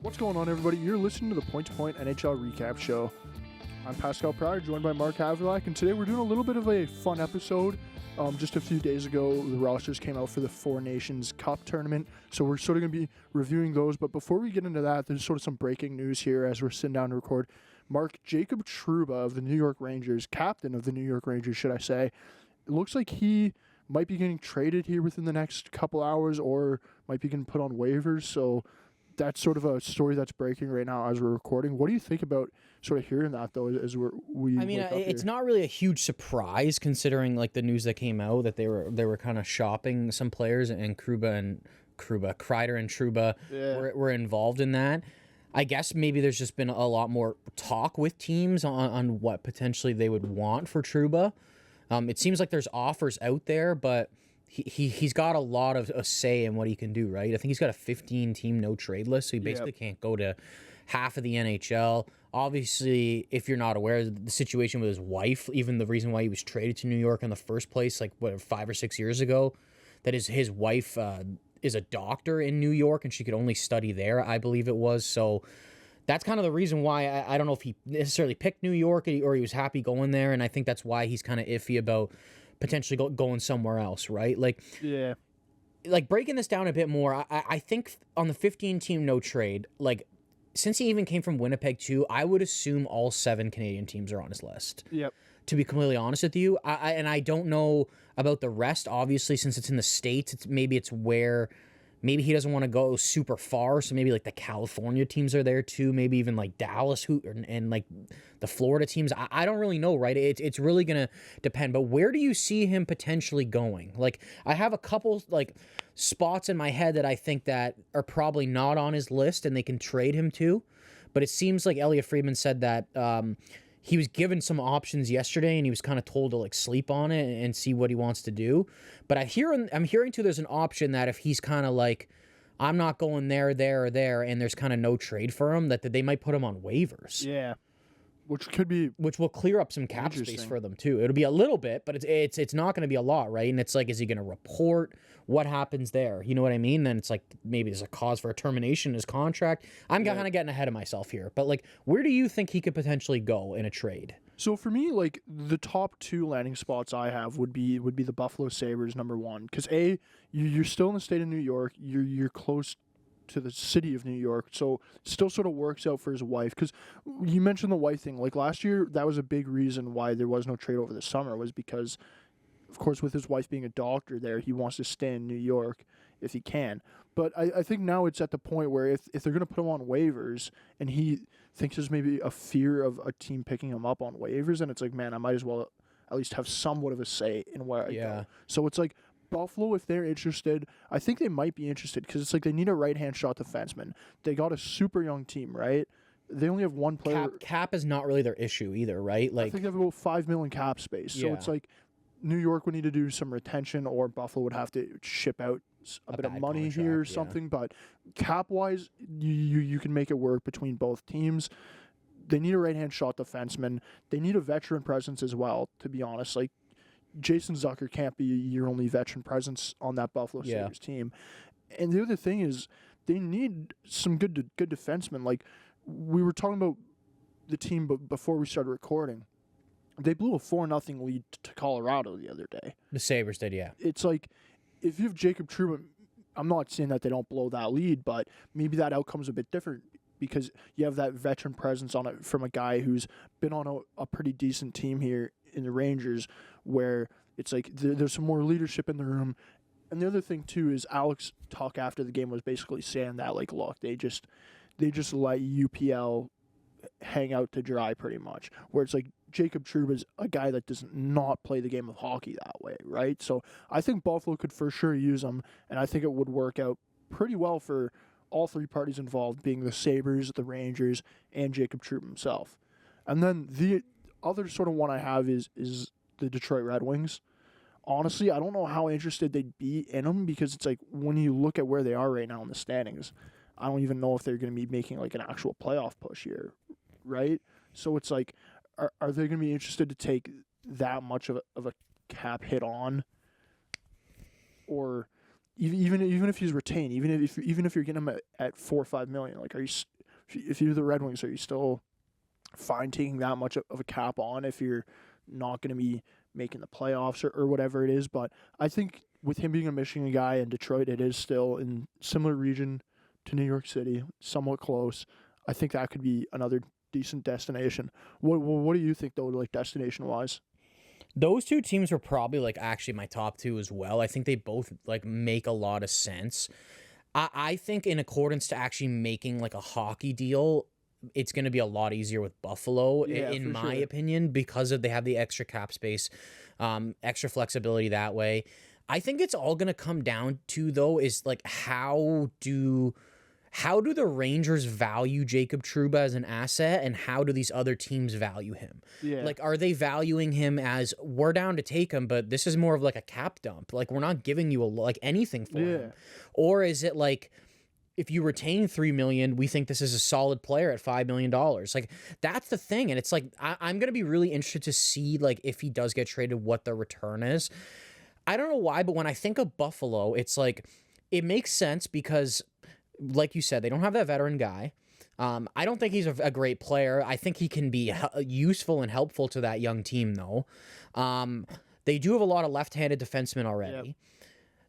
What's going on, everybody? You're listening to the Point2Point NHL Recap Show. I'm Pascal Pryor, joined by Mark Haverlack, and today we're doing a little bit of a fun episode. Just a few days ago, the rosters came out for the Four Nations Cup tournament, so we're sort of going to be reviewing those. But before we get into that, there's sort of some breaking news here as we're sitting down to record. Mark, Jacob Trouba of the New York Rangers, captain of the New York Rangers, should I say, it looks like he might be getting traded here within the next couple hours or might be getting put on waivers, so that's sort of a story that's breaking right now as we're recording. What do you think about sort of hearing that, though, as we I mean, it's not really a huge surprise considering like the news that came out that they were kind of shopping some players, and Kreider and Trouba were involved in that. I guess maybe there's just been a lot more talk with teams on what potentially they would want for Trouba. It seems like there's offers out there, but he's got a lot of a say in what he can do, right? I think he's got a 15-team no-trade list, so he basically can't go to half of the NHL. Obviously, if you're not aware of the situation with his wife, even the reason why he was traded to New York in the first place, like, 5 or 6 years ago, that is his wife is a doctor in New York, and she could only study there, I believe it was. So that's kind of the reason why I don't know if he necessarily picked New York or he was happy going there, and I think that's why he's kind of iffy about potentially going somewhere else, right? Like breaking this down a bit more, I think on the 15-team no trade, like, since he even came from Winnipeg too, I would assume all 7 Canadian teams are on his list. Yep. To be completely honest with you, I don't know about the rest. Obviously, since it's in the States, it's where maybe he doesn't want to go super far, so maybe like the California teams are there too, maybe even like Dallas and like the Florida teams. I don't really know, right? It's really going to depend. But where do you see him potentially going? Like, I have a couple like spots in my head that I think that are probably not on his list and they can trade him to. But it seems like Elliot Friedman said that he was given some options yesterday and he was kind of told to like sleep on it and see what he wants to do. But I'm hearing too there's an option that if he's kind of like, I'm not going there, or there, and there's kind of no trade for him, that they might put him on waivers. Yeah. Which will clear up some cap space for them too. It'll be a little bit, but it's not going to be a lot, right? And it's like, is he going to report? What happens there? You know what I mean? Then it's like maybe there's a cause for a termination in his contract. I'm kind of getting ahead of myself here, but like, where do you think he could potentially go in a trade? So for me, like, the top 2 landing spots I have would be the Buffalo Sabres, number 1, because you're still in the state of New York. You're close to the city of New York, so it still sort of works out for his wife. Because you mentioned the wife thing, like last year, that was a big reason why there was no trade over the summer, was because, of course, with his wife being a doctor there, he wants to stay in New York if he can. But I think now it's at the point where if they're going to put him on waivers and he thinks there's maybe a fear of a team picking him up on waivers, and it's like, man, I might as well at least have somewhat of a say in where I go. So it's like, Buffalo, if they're interested, I think they might be interested because it's like they need a right-hand shot defenseman. They got a super young team, right? They only have one player. Cap is not really their issue either, right? Like, I think they have about $5 million cap space. So it's like New York would need to do some retention, or Buffalo would have to ship out a bit of money contract here or something. But cap-wise, you can make it work between both teams. They need a right-hand shot defenseman. They need a veteran presence as well, to be honest. Like, Jason Zucker can't be your only veteran presence on that Buffalo Sabres team. And the other thing is, they need some good defensemen. Like, we were talking about the team before we started recording. They blew a 4-0 lead to Colorado the other day. The Sabres did, yeah. It's like, if you have Jacob Trouba, I'm not saying that they don't blow that lead, but maybe that outcome's a bit different because you have that veteran presence on it from a guy who's been on a pretty decent team here in the Rangers, where it's like there's some more leadership in the room. And the other thing too is Alex talk after the game was basically saying that, like, look, they just let UPL hang out to dry pretty much, where it's like Jacob Trouba is a guy that does not play the game of hockey that way, right? So I think Buffalo could for sure use him, and I think it would work out pretty well for all 3 parties involved, being the Sabres, the Rangers, and Jacob Trouba himself. And then the other sort of one I have is the Detroit Red Wings. Honestly, I don't know how interested they'd be in them, because it's like, when you look at where they are right now in the standings, I don't even know if they're going to be making like an actual playoff push here, right? So it's like, are they going to be interested to take that much of a cap hit on? Or even if he's retained, even if you're getting him at 4 or 5 million, like if you're the Red Wings, are you still fine taking that much of a cap on if you're not going to be making the playoffs or whatever it is? But I think with him being a Michigan guy and Detroit, it is still in similar region to New York City, somewhat close. I think that could be another decent destination. What do you think though, like destination wise? Those two teams were probably like actually my top two as well. I think they both like make a lot of sense. I think in accordance to actually making like a hockey deal, it's going to be a lot easier with Buffalo, in my opinion, because they have the extra cap space, extra flexibility that way. I think it's all going to come down to, though, is like how do the Rangers value Jacob Trouba as an asset, and how do these other teams value him? Yeah. Like, are they valuing him as, we're down to take him, but this is more of like a cap dump? Like, we're not giving you anything for him. Or is it like, if you retain $3 million, we think this is a solid player at $5 million. Like, that's the thing. And it's like, I'm going to be really interested to see, like, if he does get traded, what the return is. I don't know why, but when I think of Buffalo, it's like, it makes sense because, like you said, they don't have that veteran guy. I don't think he's a great player. I think he can be useful and helpful to that young team, though. They do have a lot of left-handed defensemen already. Yep.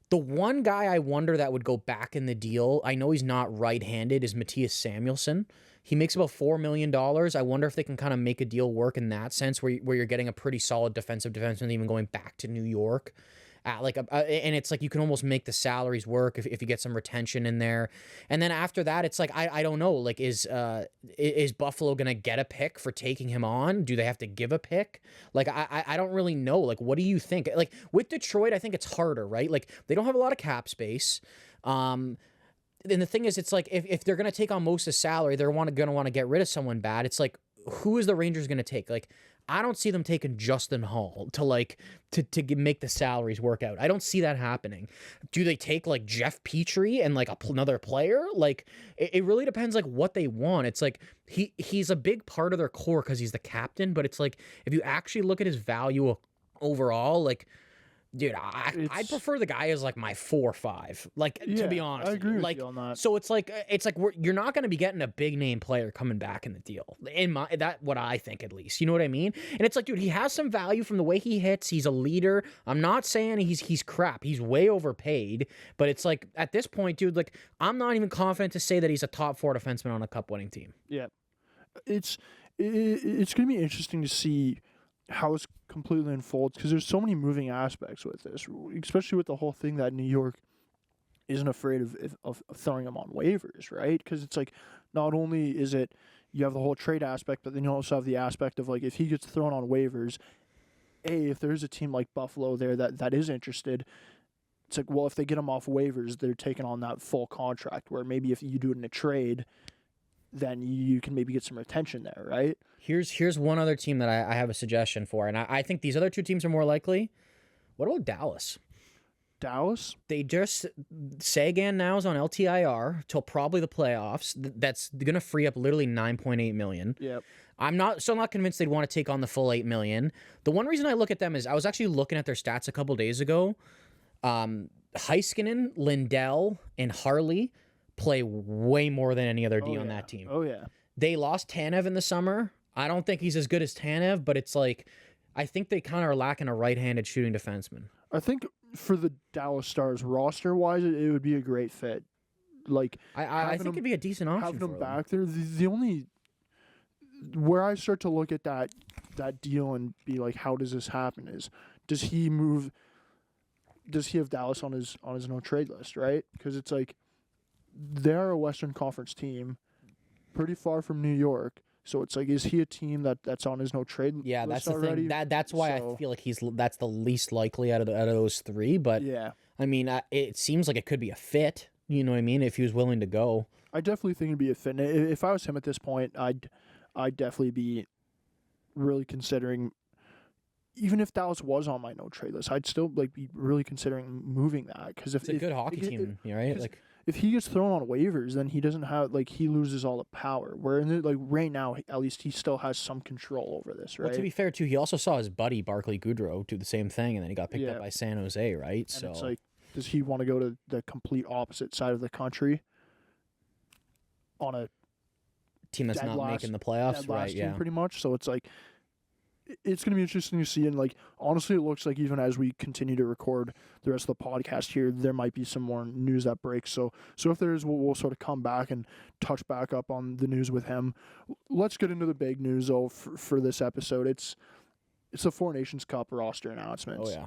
The one guy I wonder that would go back in the deal, I know he's not right-handed, is Matthias Samuelsson. He makes about $4 million. I wonder if they can kind of make a deal work in that sense, where you're getting a pretty solid defensive defenseman, even going back to New York. And it's like you can almost make the salaries work if you get some retention in there. And then after that, it's like I don't know. Like, is Buffalo gonna get a pick for taking him on? Do they have to give a pick? Like, I don't really know. Like, what do you think? Like, with Detroit, I think it's harder, right? Like, they don't have a lot of cap space. And the thing is, it's like if they're gonna take on most of the salary, they're gonna want to get rid of someone bad. It's like, who is the Rangers gonna take? Like, I don't see them taking Justin Hall to make the salaries work out. I don't see that happening. Do they take like Jeff Petrie and like another player? Like, it really depends like what they want. It's like he's a big part of their core because he's the captain, but it's like if you actually look at his value overall, like, dude, I'd prefer the guy as like my 4 or 5. Like, to be honest, I agree with you on that. So it's like you're not going to be getting a big name player coming back in the deal. What I think, at least. You know what I mean? And it's like, dude, he has some value from the way he hits. He's a leader. I'm not saying he's crap. He's way overpaid. But it's like, at this point, dude, like, I'm not even confident to say that he's a top 4 defenseman on a cup-winning team. Yeah, it's going to be interesting to see how it's completely unfolds, because there's so many moving aspects with this, especially with the whole thing that New York isn't afraid of throwing him on waivers, right? Because it's like, not only is it you have the whole trade aspect, but then you also have the aspect of like, if he gets thrown on waivers, if there's a team like Buffalo there that is interested, it's like, well, if they get him off waivers, they're taking on that full contract, where maybe if you do it in a trade, then you can maybe get some retention there, right? Here's one other team that I have a suggestion for, and I think these other two teams are more likely. What about Dallas? Dallas? They just, Sagan now is on LTIR till probably the playoffs. That's going to free up literally $9.8 million. Yep. I'm still not convinced they'd want to take on the full $8 million. The one reason I look at them is I was actually looking at their stats a couple days ago. Heiskanen, Lindell, and Harley play way more than any other D on that team. Oh, yeah. They lost Tanev in the summer. I don't think he's as good as Tanev, but it's like, I think they kind of are lacking a right-handed shooting defenseman. I think for the Dallas Stars roster-wise, it would be a great fit. Like, I think it'd be a decent option having for them them back there. The only where I start to look at that deal and be like, how does this happen? Is does he have Dallas on his no trade list, right? Because it's like, they're a Western Conference team, pretty far from New York. So it's like, is he a team that's on his no trade list? Yeah, that's already? the thing. That's why I feel like that's the least likely out of those three. But yeah, I mean, it seems like it could be a fit. You know what I mean? If he was willing to go, I definitely think it'd be a fit. And if I was him at this point, I'd definitely be really considering. Even if Dallas was on my no trade list, I'd still be really considering moving that, because it's a good hockey team, right? Like, if he gets thrown on waivers, then he doesn't have, he loses all the power. Where right now, at least he still has some control over this, right? Well, to be fair too, he also saw his buddy Barclay Goodrow do the same thing, and then he got picked up by San Jose, right? And it's like, does he want to go to the complete opposite side of the country on a team that's not making the playoffs, right? Yeah, pretty much. So it's like it's going to be interesting to see. And like honestly, it looks like even as we continue to record the rest of the podcast here, there might be some more news that breaks. So if there is, we'll sort of come back and touch back up on the news with him. Let's get into the big news though for this episode. It's the Four Nations Cup roster announcements. Oh yeah.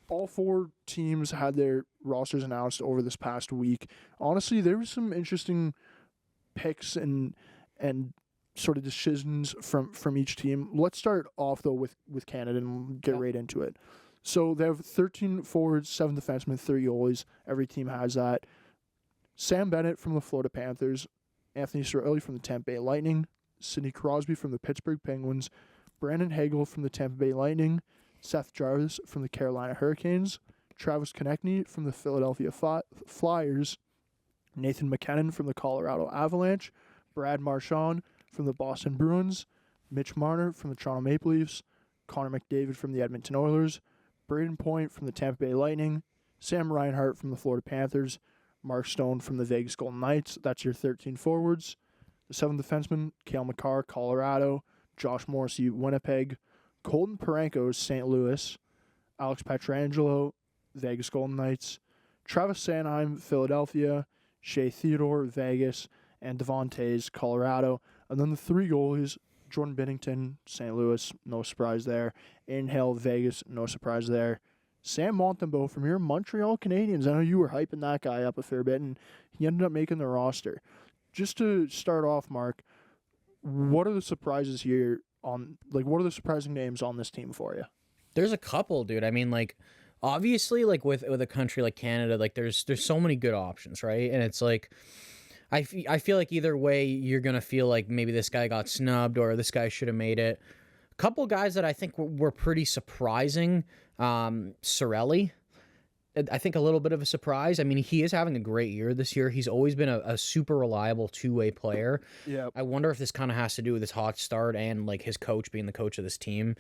All 4 teams had their rosters announced over this past week. Honestly, there was some interesting picks and sort of decisions from each team. Let's start off though with Canada and get right into it. So they have 13 forwards, 7 defensemen, 3 goalies. Every team has that. Sam Bennett from the Florida Panthers, Anthony Cirelli from the Tampa Bay Lightning, Sidney Crosby from the Pittsburgh Penguins, Brandon Hagel from the Tampa Bay Lightning, Seth Jarvis from the Carolina Hurricanes, Travis Konechny from the Philadelphia Flyers, Nathan McKinnon from the Colorado Avalanche, Brad Marchand from the Boston Bruins, Mitch Marner from the Toronto Maple Leafs, Connor McDavid from the Edmonton Oilers, Braden Point from the Tampa Bay Lightning, Sam Reinhart from the Florida Panthers, Mark Stone from the Vegas Golden Knights. That's your 13 forwards. The 7 defensemen, Cale Makar, Colorado, Josh Morrissey, Winnipeg, Colton Parayko, St. Louis, Alex Pietrangelo, Vegas Golden Knights, Travis Sanheim, Philadelphia, Shea Theodore, Vegas, and Devon Toews, Colorado. And then the 3 goalies, Jordan Binnington, St. Louis, no surprise there. Aiden Hill, Vegas, no surprise there. Sam Montembeault from your Montreal Canadiens. I know you were hyping that guy up a fair bit, and he ended up making the roster. Just to start off, Mark, what are the surprises here what are the surprising names on this team for you? There's a couple, dude. I mean, like, obviously, like with a country like Canada, like there's so many good options, right? And it's like, I feel like either way, you're gonna feel like maybe this guy got snubbed or this guy should have made it. A couple guys that I think were pretty surprising. Cirelli, I think a little bit of a surprise. I mean, he is having a great year this year. He's always been a super reliable two-way player. Yeah. I wonder if this kind of has to do with his hot start and like his coach being the coach of this team.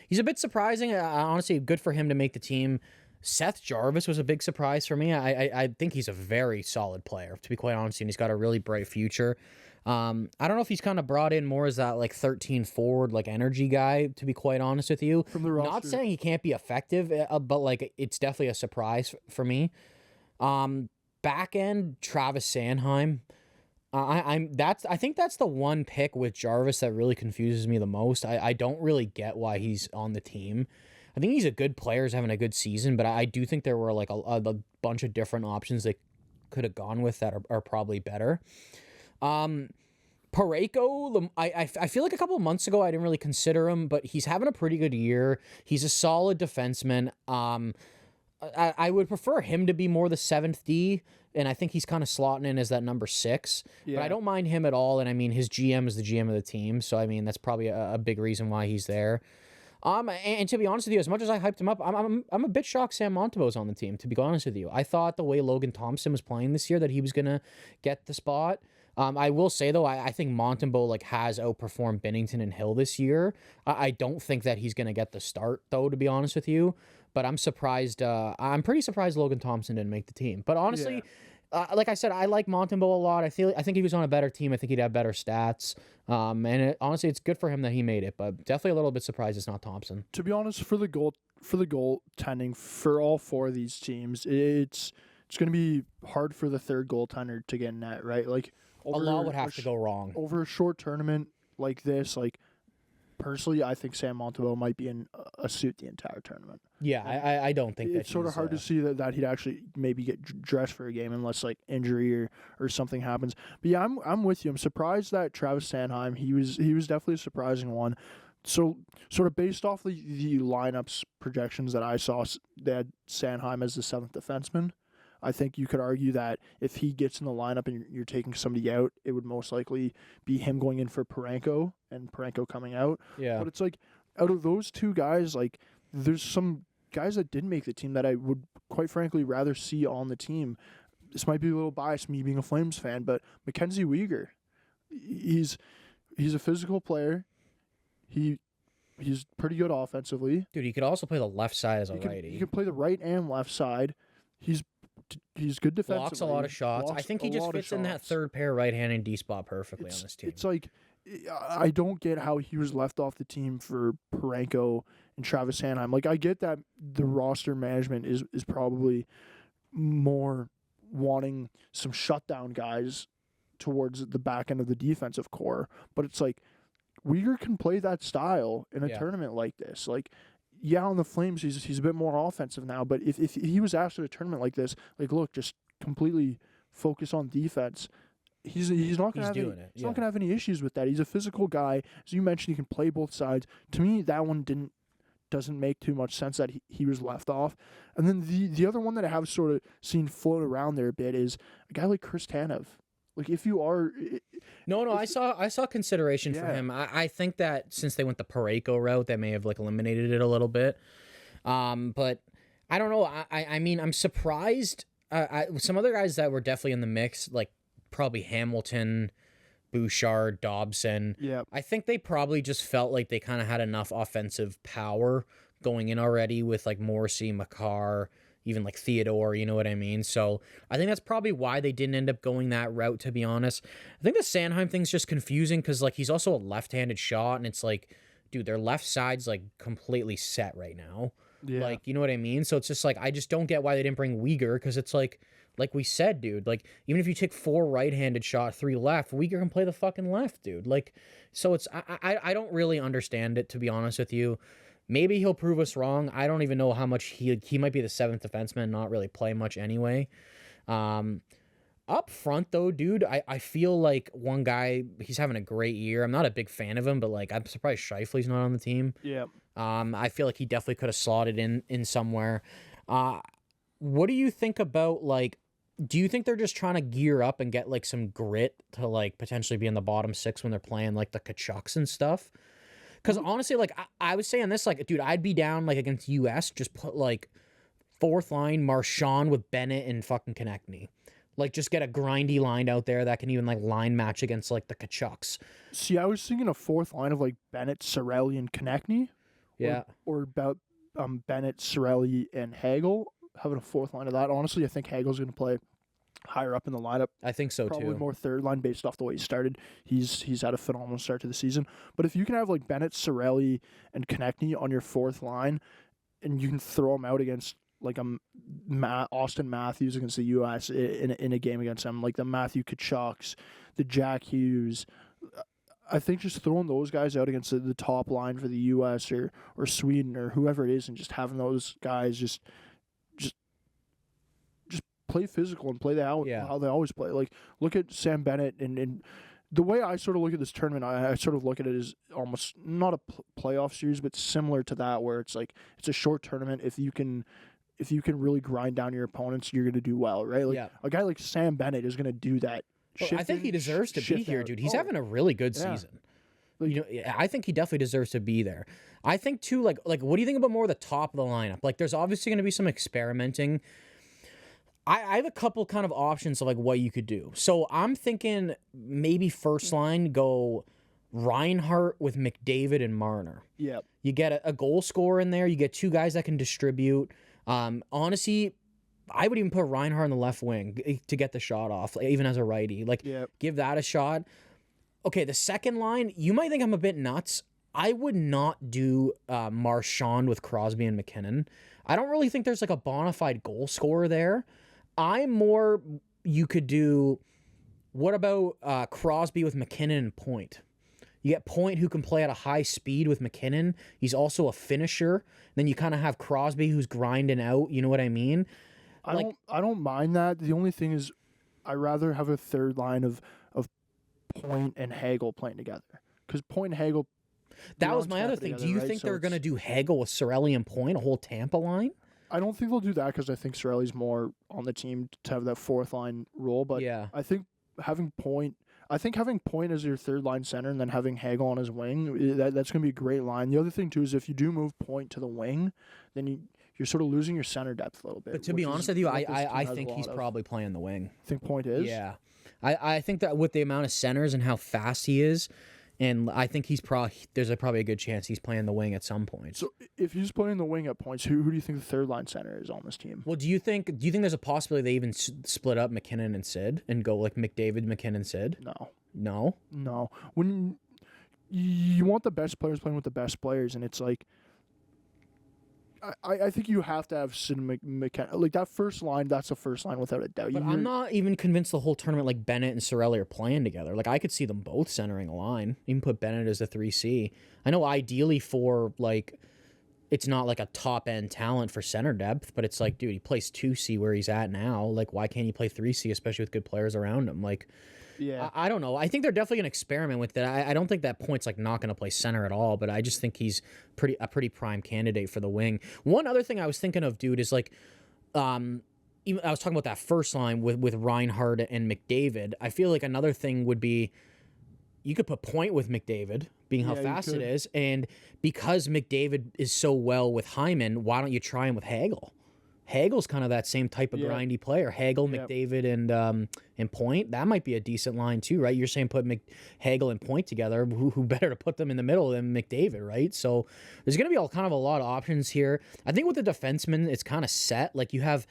He's a bit surprising. Honestly, good for him to make the team. Seth Jarvis was a big surprise for me. I think he's a very solid player, to be quite honest, and he's got a really bright future. I don't know if he's kind of brought in more as that like 13 forward like energy guy, to be quite honest with you. From the roster. Not saying he can't be effective, but like it's definitely a surprise for me. Back end Travis Sanheim. I think that's the one pick with Jarvis that really confuses me the most. I don't really get why he's on the team. I think he's a good player, he's having a good season, but I do think there were like a bunch of different options they could have gone with that are probably better. Parayko, I feel like a couple of months ago I didn't really consider him, but he's having a pretty good year. He's a solid defenseman. I would prefer him to be more the 7th D, and I think he's kind of slotting in as that number 6. Yeah. But I don't mind him at all, and I mean his GM is the GM of the team, so I mean that's probably a big reason why he's there. And to be honest with you, as much as I hyped him up, I'm a bit shocked Sam Montembeault's on the team, to be honest with you. I thought the way Logan Thompson was playing this year that he was going to get the spot. I will say, though, I think Montembeault like has outperformed Binnington and Hill this year. I don't think that he's going to get the start, though, to be honest with you. But I'm surprised. I'm pretty surprised Logan Thompson didn't make the team. But honestly, like I said, I like Montembeault a lot. I think if he was on a better team, I think he'd have better stats. Honestly, it's good for him that he made it. But definitely a little bit surprised it's not Thompson. To be honest, for the goaltending for all 4 of these teams, it's going to be hard for the third goaltender to get in net, right? Like a lot would have to go wrong over a short tournament like this. Like personally, I think Sam Montembeault might be in a suit the entire tournament. Yeah, I don't think it's sort of hard to see that he'd actually maybe get dressed for a game unless like injury or something happens. But yeah, I'm with you. I'm surprised that Travis Sanheim, he was definitely a surprising one. So sort of based off the lineups projections that I saw, they had Sanheim as the 7th defenseman. I think you could argue that if he gets in the lineup and you're taking somebody out, it would most likely be him going in for Parayko and Parayko coming out. Yeah. But it's like out of those 2 guys, like there's some guys that didn't make the team that I would quite frankly rather see on the team. This might be a little biased, me being a Flames fan, but Mackenzie Weegar, he's a physical player. He's pretty good offensively. Dude, he could also play the left side as a righty. He can play the right and left side. he's good defensively. Blocks a lot of shots. I think he just fits in that third pair right-handed D spot perfectly on this team. It's like, I don't get how he was left off the team for Parayko and Travis Sanheim. Like, I get that the roster management is probably more wanting some shutdown guys towards the back end of the defensive core, but it's like Uyghur can play that style in a tournament like this. Like, yeah, on the Flames, he's a bit more offensive now, but if he was asked at a tournament like this, like, look, just completely focus on defense, he's not gonna have any issues with that. He's a physical guy. As you mentioned, he can play both sides. To me, that one doesn't make too much sense that he was left off. And then the other one that I have sort of seen float around there a bit is a guy like Chris Tanev. Like, if you are... I saw consideration for him. I think that since they went the Parayko route, that may have, like, eliminated it a little bit. But I don't know. I mean, I'm surprised. Some other guys that were definitely in the mix, like probably Hamilton, Bouchard, Dobson. Yeah. I think they probably just felt like they kind of had enough offensive power going in already with, like, Morrissey, Makar, even like Theodore, you know what I mean? So I think that's probably why they didn't end up going that route, to be honest. I think the Sanheim thing's just confusing because, like, he's also a left-handed shot, and it's like, dude, their left side's, like, completely set right now. Yeah. Like, you know what I mean? So it's just like, I just don't get why they didn't bring Uyghur, because it's like we said, dude, like, even if you take 4 right-handed shot, 3 left, Uyghur can play the fucking left, dude. Like, so it's, I don't really understand it, to be honest with you. Maybe he'll prove us wrong. I don't even know how much he might be the 7th defenseman, not really play much anyway. Up front, though, dude, I feel like one guy, he's having a great year. I'm not a big fan of him, but, like, I'm surprised Scheifele's not on the team. Yeah. I feel like he definitely could have slotted in somewhere. What do you think about, like, do you think they're just trying to gear up and get, like, some grit to, like, potentially be in the bottom 6 when they're playing, like, the Kachucks and stuff? Because honestly, like, I was saying this, like, dude, I'd be down, like, against US, just put, like, 4th line Marchand with Bennett and fucking Konechny. Like, just get a grindy line out there that can even, like, line match against, like, the Kachucks. See, I was thinking a 4th line of, like, Bennett, Cirelli, and Konechny. Yeah. Or about Bennett, Cirelli, and Hagel. Having a 4th line of that. Honestly, I think Hagel's going to play higher up in the lineup. I think so, probably too. More 3rd line based off the way he started. He's had a phenomenal start to the season. But if you can have, like, Bennett, Cirelli, and Konechny on your 4th line, and you can throw them out against, like, Austin Matthews against the U.S. in a game against them, like the Matthew Kachucks, the Jack Hughes, I think just throwing those guys out against the top line for the U.S. or Sweden or whoever it is, and just having those guys just play physical and play how they always play. Like, look at Sam Bennett and the way I sort of look at this tournament, I sort of look at it as almost not a playoff series, but similar to that, where it's like it's a short tournament. If you can really grind down your opponents, you're going to do well, right? Like, a guy like Sam Bennett is going to do that. Well, I think he deserves to be here, dude. He's having a really good season. Like, you know, I think he definitely deserves to be there. I think too, like what do you think about more the top of the lineup? Like, there's obviously going to be some experimenting. I have a couple kind of options of, like, what you could do. So I'm thinking maybe first line go Reinhart with McDavid and Marner. Yeah. You get a goal scorer in there. You get 2 guys that can distribute. Honestly, I would even put Reinhart on the left wing to get the shot off, like, even as a righty. Like, give that a shot. Okay, the second line, you might think I'm a bit nuts. I would not do Marchand with Crosby and McKinnon. I don't really think there's, like, a bona fide goal scorer there. You could do, what about Crosby with McKinnon and Point? You get Point, who can play at a high speed with McKinnon. He's also a finisher. Then you kind of have Crosby, who's grinding out. You know what I mean? I don't mind that. The only thing is, I'd rather have a 3rd line of Point and Hagel playing together. Because Point and Hagel... That was my other thing. Together, do you right? think so they're going to do Hagel with Cirelli and Point, a whole Tampa line? I don't think they'll do that because I think Cirelli's more on the team to have that 4th line role. But I think having Point as your 3rd line center and then having Hagel on his wing, that's going to be a great line. The other thing too is if you do move Point to the wing, then you're sort of losing your center depth a little bit. But to be honest with you, I think he's probably playing the wing. I think Point is? Yeah. I think that with the amount of centers and how fast he is, And I think there's probably a good chance he's playing the wing at some point. So if he's playing the wing at points, who do you think the third line center is on this team? Well, do you think there's a possibility they even split up McKinnon and Sid and go like McDavid, McKinnon, Sid? No. When you want the best players playing with the best players, and it's like I think you have to have Sid McKinnon. Like that first line, that's the first line without a doubt. But I'm not even convinced the whole tournament like Bennett and Cirelli are playing together. Like I could see them both centering a line. Even put Bennett as a 3C. I know ideally for like it's not like a top end talent for center depth, but it's like, dude, he plays 2C where he's at now. Like why can't he play 3C, especially with good players around him? Like yeah, I don't know. I think they're definitely going to experiment with that. I don't think that Point's like not going to play center at all, but I just think he's a pretty prime candidate for the wing. One other thing I was thinking of, dude, is like, even I was talking about that first line with Reinhart and McDavid. I feel like another thing would be you could put Point with McDavid, being how fast it is, and because McDavid is so well with Hyman, why don't you try him with Hagel? Hagel's kind of that same type of grindy player. Hagel, McDavid, and Point. That might be a decent line too, right? You're saying put Hagel and Point together. Who better to put them in the middle than McDavid, right? So there's going to be kind of a lot of options here. I think with the defensemen, it's kind of set. Like you have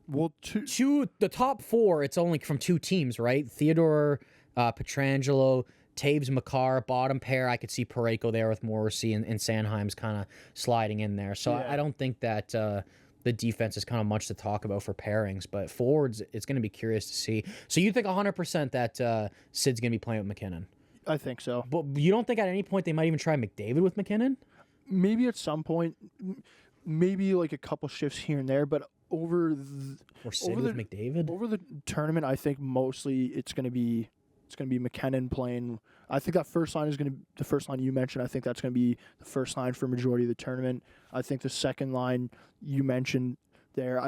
the top four. It's only from two teams, right? Theodore, Pietrangelo, Taves, Makar, bottom pair. I could see Parayko there with Morrissey and Sanheim's kind of sliding in there. So I don't think that. The defense is kind of much to talk about for pairings, but forwards, it's going to be curious to see. So you think 100% that Sid's going to be playing with McKinnon? I think so. But you don't think at any point they might even try McDavid with McKinnon? Maybe at some point, maybe like a couple shifts here and there, but over the McDavid? Over the tournament, I think mostly it's going to be McKinnon playing. I think that first line is going to be the first line you mentioned. I think that's going to be the first line for majority of the tournament. I think the second line you mentioned there,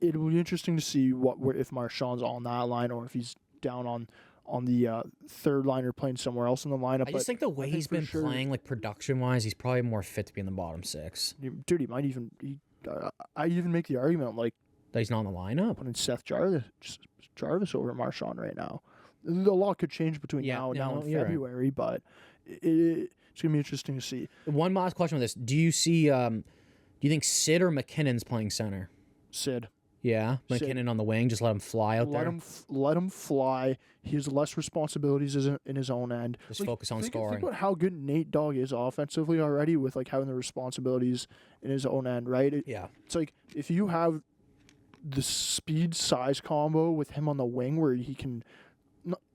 it'll be interesting to see if Marchand's on that line or if he's down on the third line or playing somewhere else in the lineup. I just think the way he's been playing, like production-wise, he's probably more fit to be in the bottom six. Dude, he might even. I even make the argument like that he's not in the lineup. Putting Seth Jarvis over Marchand right now. A lot could change between now and February, right. But it's gonna be interesting to see. One last question with this: do you see? Do you think Sid or McKinnon's playing center? Sid. Yeah, McKinnon Sid. On the wing. Just let him fly out there. Let him fly. He has less responsibilities in his own end. Just focus on scoring. Think about how good Nate Dogg is offensively already with like having the responsibilities in his own end, right? It's like if you have the speed size combo with him on the wing where he can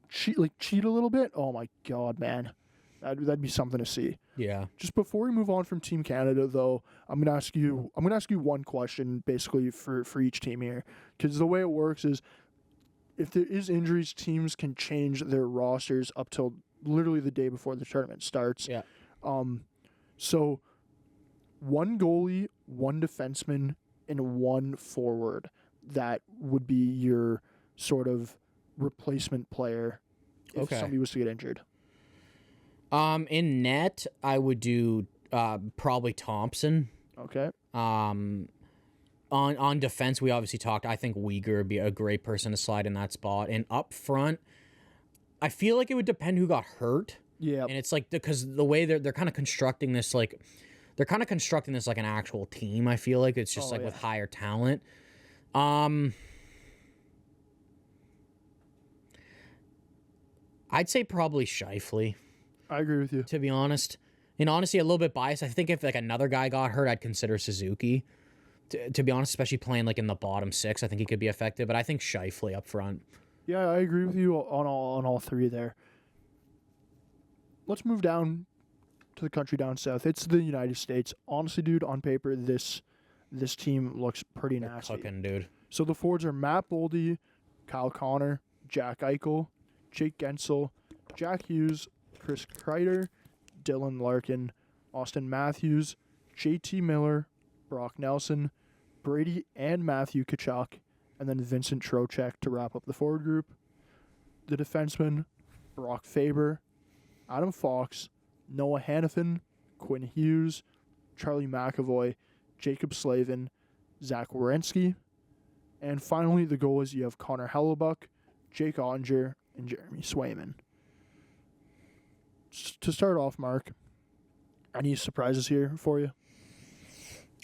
cheat a little bit. Oh my God, man, that'd be something to see. Yeah. Just before we move on from Team Canada, though, I'm gonna ask you one question basically for each team here, because the way it works is if there is injuries, teams can change their rosters up till literally the day before the tournament starts. Yeah. So one goalie, one defenseman, and one forward. That would be your sort of replacement player if somebody was to get injured. In net, I would do probably Thompson. Okay. On defense, we obviously talked. I think Uyghur would be a great person to slide in that spot. And up front, I feel like it would depend who got hurt. Yeah. And it's like because the way they're kind of constructing this like an actual team. I feel like it's just with higher talent. I'd say probably Scheifele. I agree with you. To be honest. And honestly, a little bit biased. I think if like another guy got hurt, I'd consider Suzuki. To be honest, especially playing like in the bottom six, I think he could be effective. But I think Scheifele up front. Yeah, I agree with you on all three there. Let's move down to the country down south. It's the United States. Honestly, dude, on paper, this team looks pretty nasty. Cooking, dude. So the forwards are Matt Boldy, Kyle Connor, Jack Eichel, Jake Gensel, Jack Hughes, Chris Kreider, Dylan Larkin, Austin Matthews, JT Miller, Brock Nelson, Brady and Matthew Tkachuk, and then Vincent Trocheck to wrap up the forward group. The defensemen, Brock Faber, Adam Fox, Noah Hannafin, Quinn Hughes, Charlie McAvoy, Jacob Slavin, Zach Werenski, and finally the goalies you have Connor Hellebuck, Jake Ottinger, and Jeremy Swayman. to start off, Mark, any surprises here for you?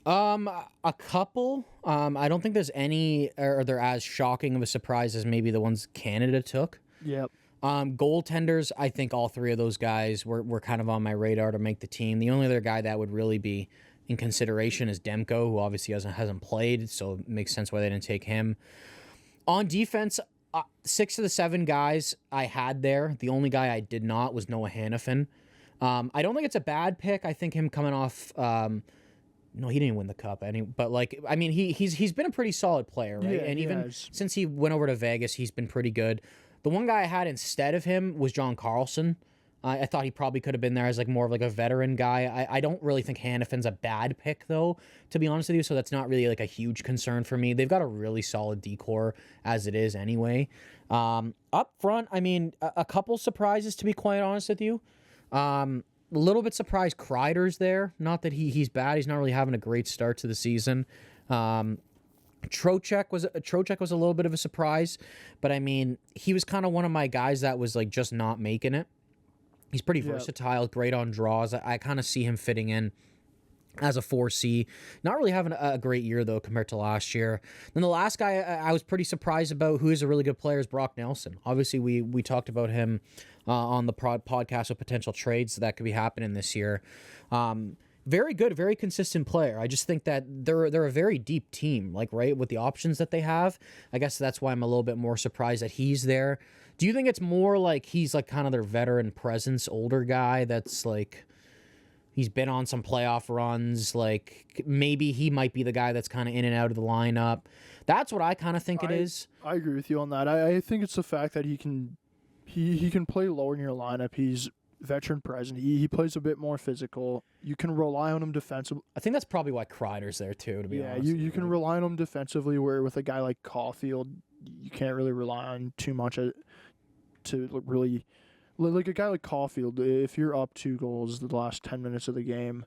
A couple. I don't think there's any, or they're as shocking of a surprise as maybe the ones Canada took. Yep. Goaltenders, I think all three of those guys were kind of on my radar to make the team. The only other guy that would really be in consideration is Demko, who obviously hasn't played, so it makes sense why they didn't take him. On defense, 6 of the 7 guys I had there. The only guy I did not was Noah Hannafin. I don't think it's a bad pick. I think him coming off. No, he didn't win the cup. But I mean, he's been a pretty solid player, right? Yeah, and even since he went over to Vegas, he's been pretty good. The one guy I had instead of him was John Carlson. I thought he probably could have been there as more of a veteran guy. I don't really think Hannafin's a bad pick, though, to be honest with you. So that's not really a huge concern for me. They've got a really solid decor as it is anyway. Up front, I mean, a couple surprises, to be quite honest with you. A little bit surprised Kreider's there. Not that he's bad. He's not really having a great start to the season. Trocheck was a little bit of a surprise, but I mean, he was kind of one of my guys that was just not making it. He's pretty versatile, great on draws. I kind of see him fitting in as a 4C. Not really having a great year, though, compared to last year. Then the last guy I was pretty surprised about, who is a really good player, is Brock Nelson. Obviously, we talked about him on the podcast with potential trades that could be happening this year. Very good, very consistent player. I just think that they're a very deep team, right, with the options that they have. I guess that's why I'm a little bit more surprised that he's there. Do you think it's more he's kind of their veteran presence, older guy that's he's been on some playoff runs, maybe he might be the guy that's kind of in and out of the lineup? That's what I kind of think it is. I agree with you on that. I think it's the fact that he can play lower in your lineup. He's veteran present. He plays a bit more physical. You can rely on him defensively. I think that's probably why Kreider's there too, to be honest. Yeah, you can rely on him defensively, where with a guy like Caulfield, you can't really rely on too much to really, a guy like Caulfield, if you're up 2 goals the last 10 minutes of the game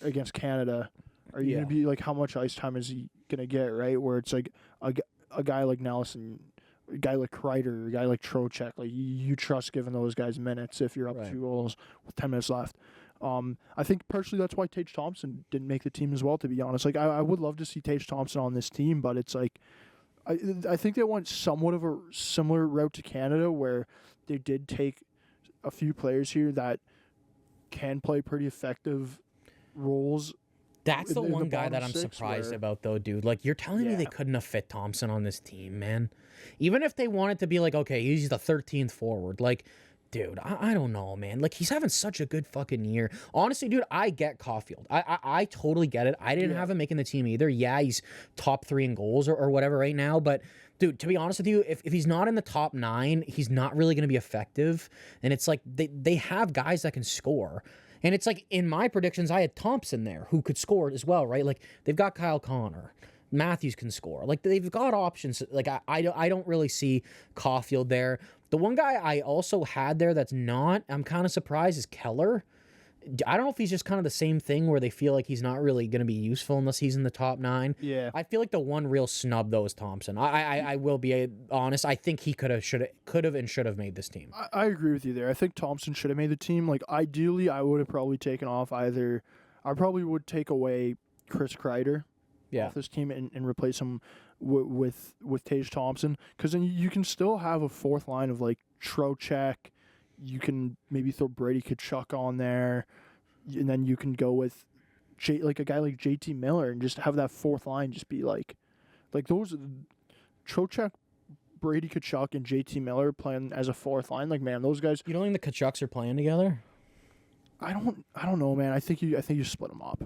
against Canada, are you going to be how much ice time is he going to get, right? Where it's a guy like Nelson, a guy like Kreider, a guy like Trocheck, you trust giving those guys minutes if you're up 2 goals with 10 minutes left. I think personally that's why Tage Thompson didn't make the team as well, to be honest. I would love to see Tage Thompson on this team, but it's I think they went somewhat of a similar route to Canada, where they did take a few players here that can play pretty effective roles. That's the one guy that I'm surprised about, though, dude. You're telling me they couldn't have fit Thompson on this team, man? Even if they wanted to be okay, he's the 13th forward. Dude, I don't know, man. He's having such a good fucking year. Honestly, dude, I get Caulfield. I totally get it. I didn't have him making the team either. Yeah, he's top 3 in goals or whatever right now. But, dude, to be honest with you, if he's not in the top 9, he's not really going to be effective. And it's they have guys that can score. And it's in my predictions, I had Thompson there who could score as well, right? They've got Kyle Connor. Matthews can score. They've got options. I don't really see Caulfield there. The one guy I also had there that's not, I'm kind of surprised, is Keller. I don't know if he's just kind of the same thing where they feel he's not really going to be useful unless he's in the top 9. Yeah. I feel the one real snub, though, is Thompson. I will be honest. I think he could have and should have made this team. I agree with you there. I think Thompson should have made the team. Ideally, I would have probably taken off I probably would take away Chris Kreider off this team and replace him with Tage Thompson, because then you can still have a 4th line of Trocheck. You can maybe throw Brady Tkachuk on there, and then you can go with a guy like JT Miller and just have that 4th line just be those Trocheck, Brady Tkachuk, and JT Miller playing as a 4th line. Man, those guys. You don't think the Tkachuks are playing together? I don't know, man. I think you split them up.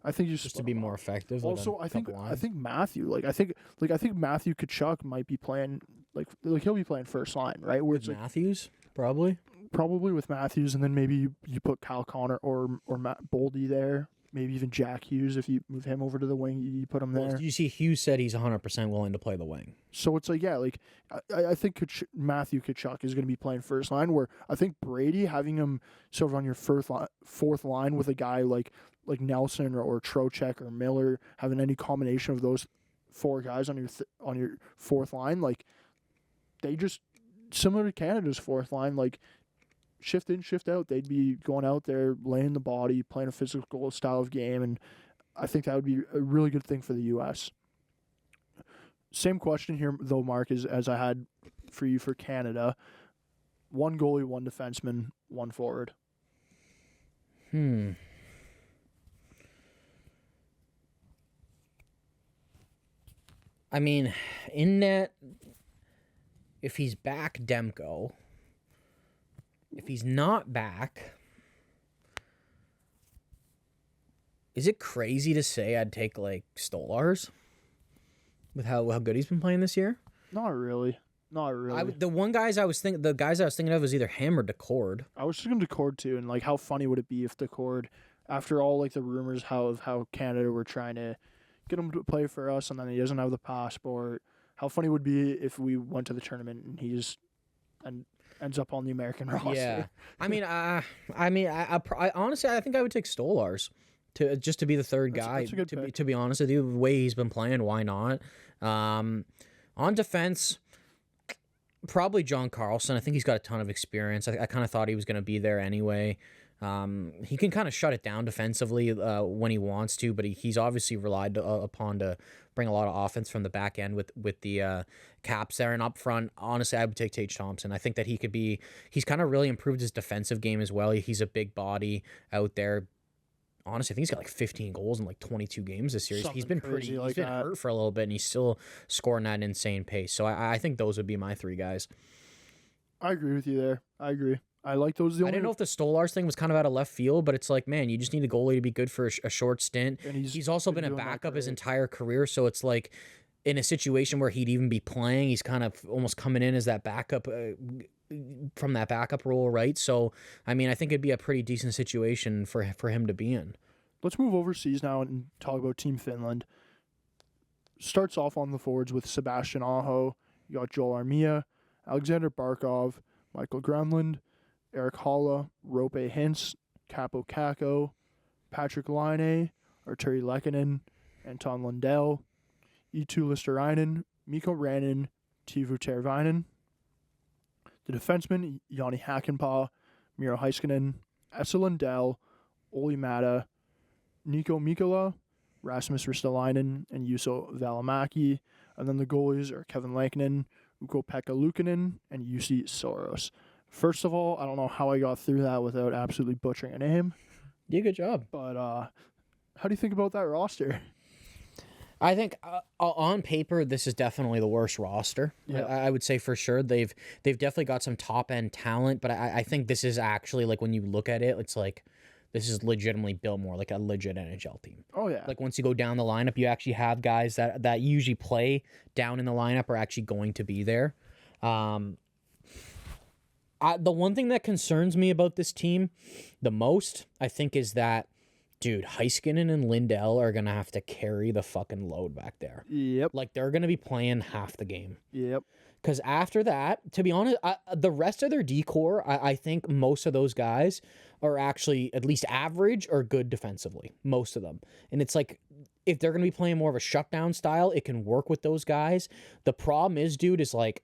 I think you just to be more effective. Also, I think Matthew, I think Matthew Tkachuk might be playing he'll be playing 1st line, right? Where it's Matthews, probably with Matthews, and then maybe you put Kyle Connor or Matt Boldy there. Maybe even Jack Hughes, if you move him over to the wing, you put him there. Well, you see, Hughes said he's 100% willing to play the wing. So it's I think Matthew Tkachuk is going to be playing 1st line, where I think Brady, having him sort of on your 4th line with a guy like Nelson or Trocheck or Miller, having any combination of those 4 guys on your 4th line, they just, similar to Canada's 4th line, shift in, shift out. They'd be going out there, laying the body, playing a physical style of game, and I think that would be a really good thing for the U.S. Same question here, though, Mark, as I had for you for Canada. 1 goalie, 1 defenseman, 1 forward. I mean, in net, if he's back, Demko. If he's not back, is it crazy to say I'd take like Stolarz with how good he's been playing this year? Not really. The guys I was thinking of was either him or Decord. I was just going to Decord too, and like how funny would it be if Decord, after all like the rumors how Canada were trying to get him to play for us, and then he doesn't have the passport. How funny would it be if we went to the tournament and ends up on the American roster? Yeah, I honestly I think I would take Stolarz to be the third guy. That's a good pick. To be honest with you, the way he's been playing, why not? On defense, probably John Carlson. I think he's got a ton of experience. I kind of thought he was going to be there anyway. He can kind of shut it down defensively when he wants to, but he's obviously relied upon to bring a lot of offense from the back end with the Caps there. And up front, honestly, I would take Tage Thompson. I think that he's kind of really improved his defensive game as well. He's a big body out there. Honestly, I think he's got like 15 goals in like 22 games this year. He's been hurt for a little bit, and he's still scoring at an insane pace. So I think those would be my 3 guys. I agree with you there. I agree. I like those. I didn't know if the Stolarz thing was kind of out of left field, but it's like, man, you just need a goalie to be good for a short stint. And he's also been a backup his entire career, so it's like in a situation where he'd even be playing, he's kind of almost coming in as that backup from that backup role, right? So, I mean, I think it'd be a pretty decent situation for him to be in. Let's move overseas now and talk about Team Finland. Starts off on the forwards with Sebastian Aho. You got Joel Armia, Alexander Barkov, Michael Grenland, Eric Halla, Rope Hintz, Capo Kakko, Patrick Laine, Arturi Lehkonen, Anton Lundell, Eetu Listerainen, Mikko Rantanen, Teuvo Teravainen. The defensemen, Jani Hakanpää, Miro Heiskanen, Esa Lundell, Olli Mata, Nico Mikkola, Rasmus Ristolainen, and Juuso Välimäki. And then the goalies are Kevin Lankinen, Ukko-Pekka Luukkonen, and Jussi Soros. First of all, I don't know how I got through that without absolutely butchering a name. Yeah, good job. But how do you think about that roster? I think on paper, this is definitely the worst roster. Yeah. I would say for sure. They've definitely got some top end talent, but I think this is actually, like, when you look at it, it's like this is legitimately built more like a legit NHL team. Oh yeah. Like once you go down the lineup, you actually have guys that usually play down in the lineup are actually going to be there. The one thing that concerns me about this team the most, I think, is that, dude, Heiskanen and Lindell are going to have to carry the fucking load back there. Yep. Like, they're going to be playing half the game. Yep. Because after that, to be honest, the rest of their D-core, I think most of those guys are actually at least average or good defensively. Most of them. And it's like, if they're going to be playing more of a shutdown style, it can work with those guys. The problem is, dude, is like,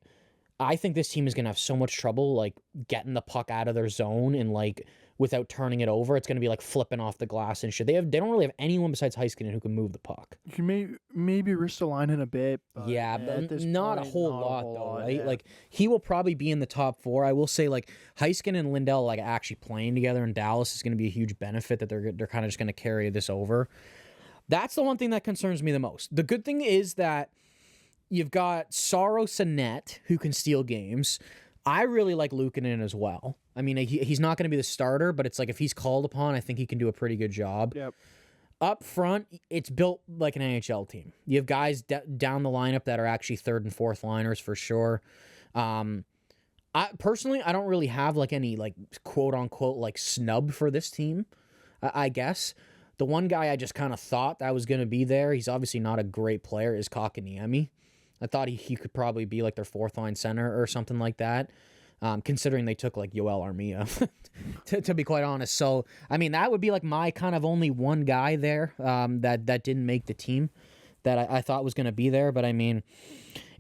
I think this team is going to have so much trouble, like, getting the puck out of their zone and, like, without turning it over. It's going to be, like, flipping off the glass and shit. They don't really have anyone besides Heiskanen who can move the puck. You can maybe Ristolainen a bit. But yeah, but not a whole lot, though, right? Yeah. Like, he will probably be in the top 4. I will say, like, Heiskanen and Lindell, like, actually playing together in Dallas is going to be a huge benefit that they're kind of just going to carry this over. That's the one thing that concerns me the most. The good thing is that you've got Saros and Net, who can steal games. I really like Luukkonen as well. I mean, he's not going to be the starter, but it's like if he's called upon, I think he can do a pretty good job. Yep. Up front, it's built like an NHL team. You have guys down the lineup that are actually third and fourth liners for sure. I don't really have like any like quote unquote like snub for this team. I guess the one guy I just kind of thought that was going to be there, he's obviously not a great player, is Kotkaniemi. I thought he could probably be like their fourth line center or something like that, considering they took like Joel Armia, to be quite honest. So, I mean, that would be like my kind of only one guy there that didn't make the team that I thought was going to be there. But I mean,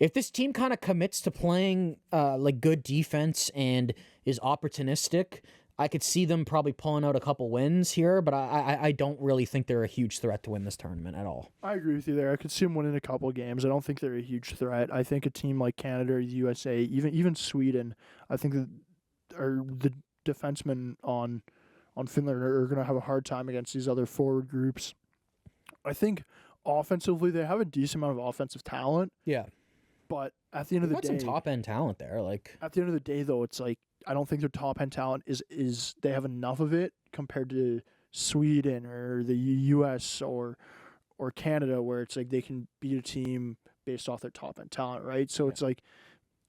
if this team kind of commits to playing like good defense and is opportunistic, I could see them probably pulling out a couple wins here, but I don't really think they're a huge threat to win this tournament at all. I agree with you there. I could see them winning a couple of games. I don't think they're a huge threat. I think a team like Canada or the USA, even Sweden, I think that the defensemen on Finland are going to have a hard time against these other forward groups. I think offensively they have a decent amount of offensive talent. Yeah. But at the end of the day, some top end talent there. Like at the end of the day, though, it's like I don't think their top end talent is they have enough of it compared to Sweden or the U.S. or Canada, where it's like they can beat a team based off their top end talent, right? So it's like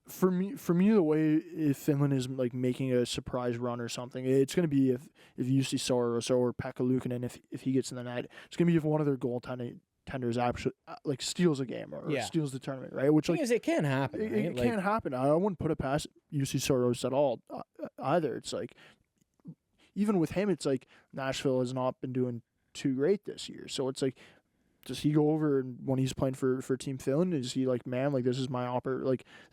for me, the way if Finland is like making a surprise run or something, it's going to be if Jussi Soros or Pekka Luukkonen, if he gets in the net, it's going to be if one of their goaltenders actually like steals a game or steals the tournament, right? Which like it can happen. It can happen. I wouldn't put it past Jussi Soros at all either. It's like even with him, it's like Nashville has not been doing too great this year. So it's like, does he go over and when he's playing for Team Finland, is he like, man, like this is my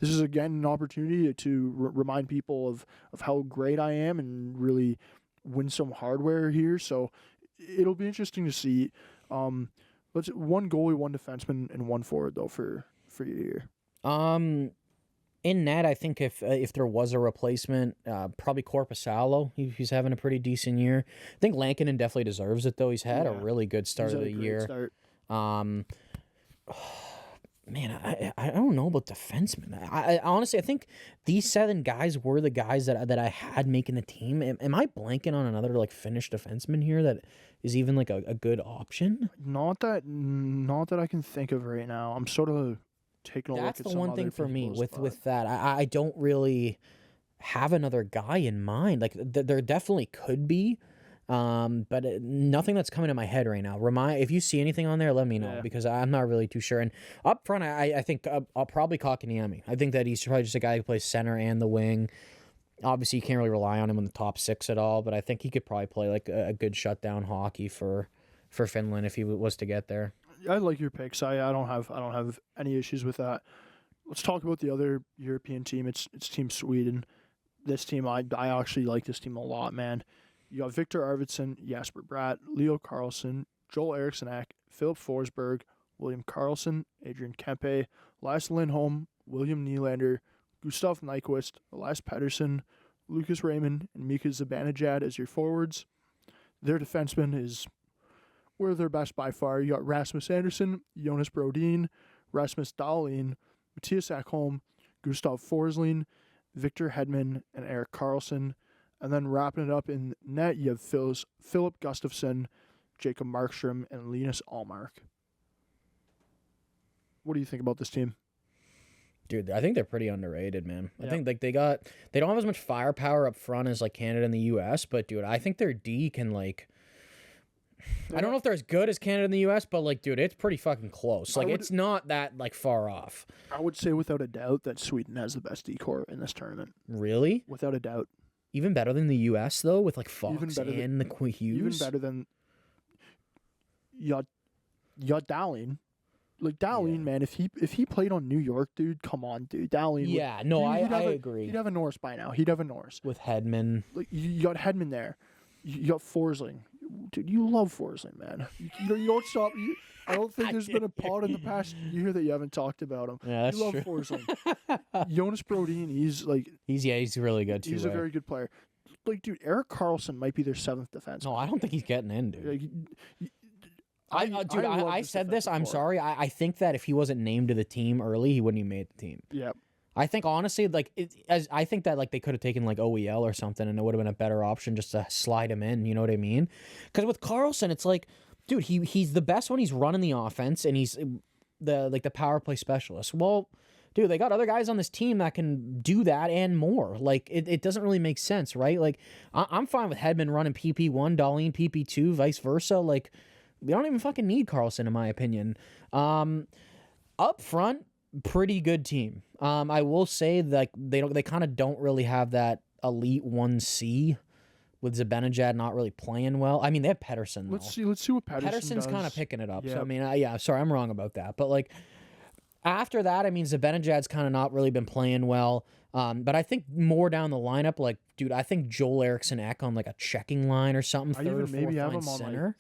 this is again an opportunity to remind people of how great I am and really win some hardware here. So it'll be interesting to see. Let's one goalie, one defenseman, and one forward though for you here. In net, I think if there was a replacement, probably Korpisalo. He's having a pretty decent year. I think Lankinen definitely deserves it though. He's had a really good start of the year. Man, I don't know about defensemen. I honestly, I think these 7 guys were the guys that I had making the team. Am I blanking on another like Finnish defenseman here that is even like a good option? Not that I can think of right now. I'm sort of taking a look at some. That's the one thing for me with that. I don't really have another guy in mind. Like there definitely could be. But nothing that's coming to my head right now. If you see anything on there, let me know because I'm not really too sure. And up front, I think I'll probably Kotkaniemi. I think that he's probably just a guy who plays center and the wing. Obviously, you can't really rely on him in the top 6 at all, but I think he could probably play like a good shutdown hockey for Finland if he was to get there. I like your picks. I don't have any issues with that. Let's talk about the other European team. It's Team Sweden. This team, I actually like this team a lot, man. You got Victor Arvidsson, Jesper Bratt, Leo Carlsson, Joel Eriksson Ek, Philip Forsberg, William Karlsson, Adrian Kempe, Elias Lindholm, William Nylander, Gustav Nyquist, Elias Pettersson, Lucas Raymond, and Mika Zibanejad as your forwards. Their defenseman were their best by far. You got Rasmus Andersson, Jonas Brodin, Rasmus Dahlin, Matthias Ekholm, Gustav Forsling, Victor Hedman, and Erik Karlsson. And then wrapping it up in net, you have Philip Gustafsson, Jacob Markstrom, and Linus Allmark. What do you think about this team? Dude, I think they're pretty underrated, man. I think like they don't have as much firepower up front as like Canada and the US, but dude, I think their D can like I don't know if they're as good as Canada and the US, but like dude, it's pretty fucking close. Like it's not that like far off. I would say without a doubt that Sweden has the best D corps in this tournament. Really? Without a doubt. Even better than the US though, with like Fox and the Hughes. Even better than you got Dahlin. Like Dahlin, man, if he played on New York, dude, come on, dude. Dahlin. Yeah, no, I agree. He'd have a Norris by now. He'd have a Norris. With Hedman. Like you got Hedman there. You got Forsling. Dude, you love Forsling, man. You don't stop. I don't think there's been a pod in the past year that you haven't talked about him. Yeah, that's you love true. Forsling. Jonas Brodin, he's really good too. He's a very good player. Like, dude, Erik Karlsson might be their 7th defenseman. No, I don't think he's getting in, dude. Like, I said this. I'm sorry. I think that if he wasn't named to the team early, he wouldn't have made the team. Yeah. I think honestly, like I think that like they could have taken like OEL or something, and it would have been a better option just to slide him in. You know what I mean? Because with Karlsson, it's like, dude, he's the best when he's running the offense, and he's the power play specialist. Well, dude, they got other guys on this team that can do that and more. Like it doesn't really make sense, right? Like I'm fine with Hedman running PP1, Dahlin PP2, vice versa. Like we don't even fucking need Karlsson, in my opinion. Up front, pretty good team. I will say that they kind of don't really have that elite 1C with Zibanejad not really playing well. I mean, they have Pettersson though. Let's see what Pettersson's kind of picking it up. Yeah. So I mean, sorry, I'm wrong about that, but like After that, I mean, Zibanejad's kind of not really been playing well. But I think more down the lineup, like, dude, I think Joel Eriksson Ek on like a checking line or something, I third or even maybe fourth have line him on center.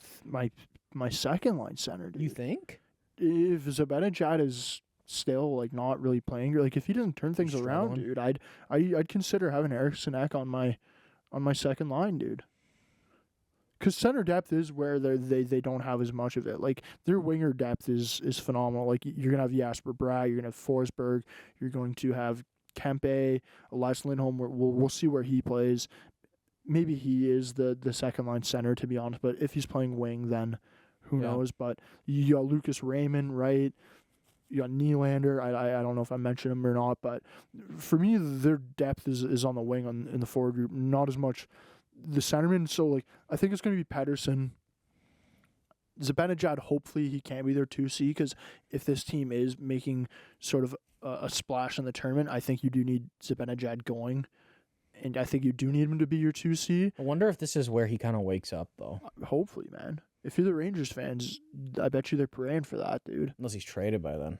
my second line center, dude. You think? If Zibanejad is still like not really playing, like if he doesn't turn things around, struggling. dude, I'd consider having Eriksson Ek on my second line, dude. Because center depth is where they don't have as much of it. Like their winger depth is phenomenal. Like you're gonna have Jasper Bratt, you're gonna have Forsberg, you're going to have Kempe, Elias Lindholm. We'll see where he plays. Maybe he is the second line center, to be honest. But if he's playing wing, then who knows? But you got Lucas Raymond, right? You got Nylander. I don't know if I mentioned him or not, but for me, their depth is on the wing in the forward group, not as much the centerman. So like I think it's going to be Pettersson. Zibanejad, hopefully he can be their 2C, because if this team is making sort of a splash in the tournament, I think you do need Zibanejad going, and I think you do need him to be your 2C. I wonder if this is where he kind of wakes up, though. Hopefully, man. If you're the Rangers fans, I bet you they're praying for that, dude. Unless he's traded by then.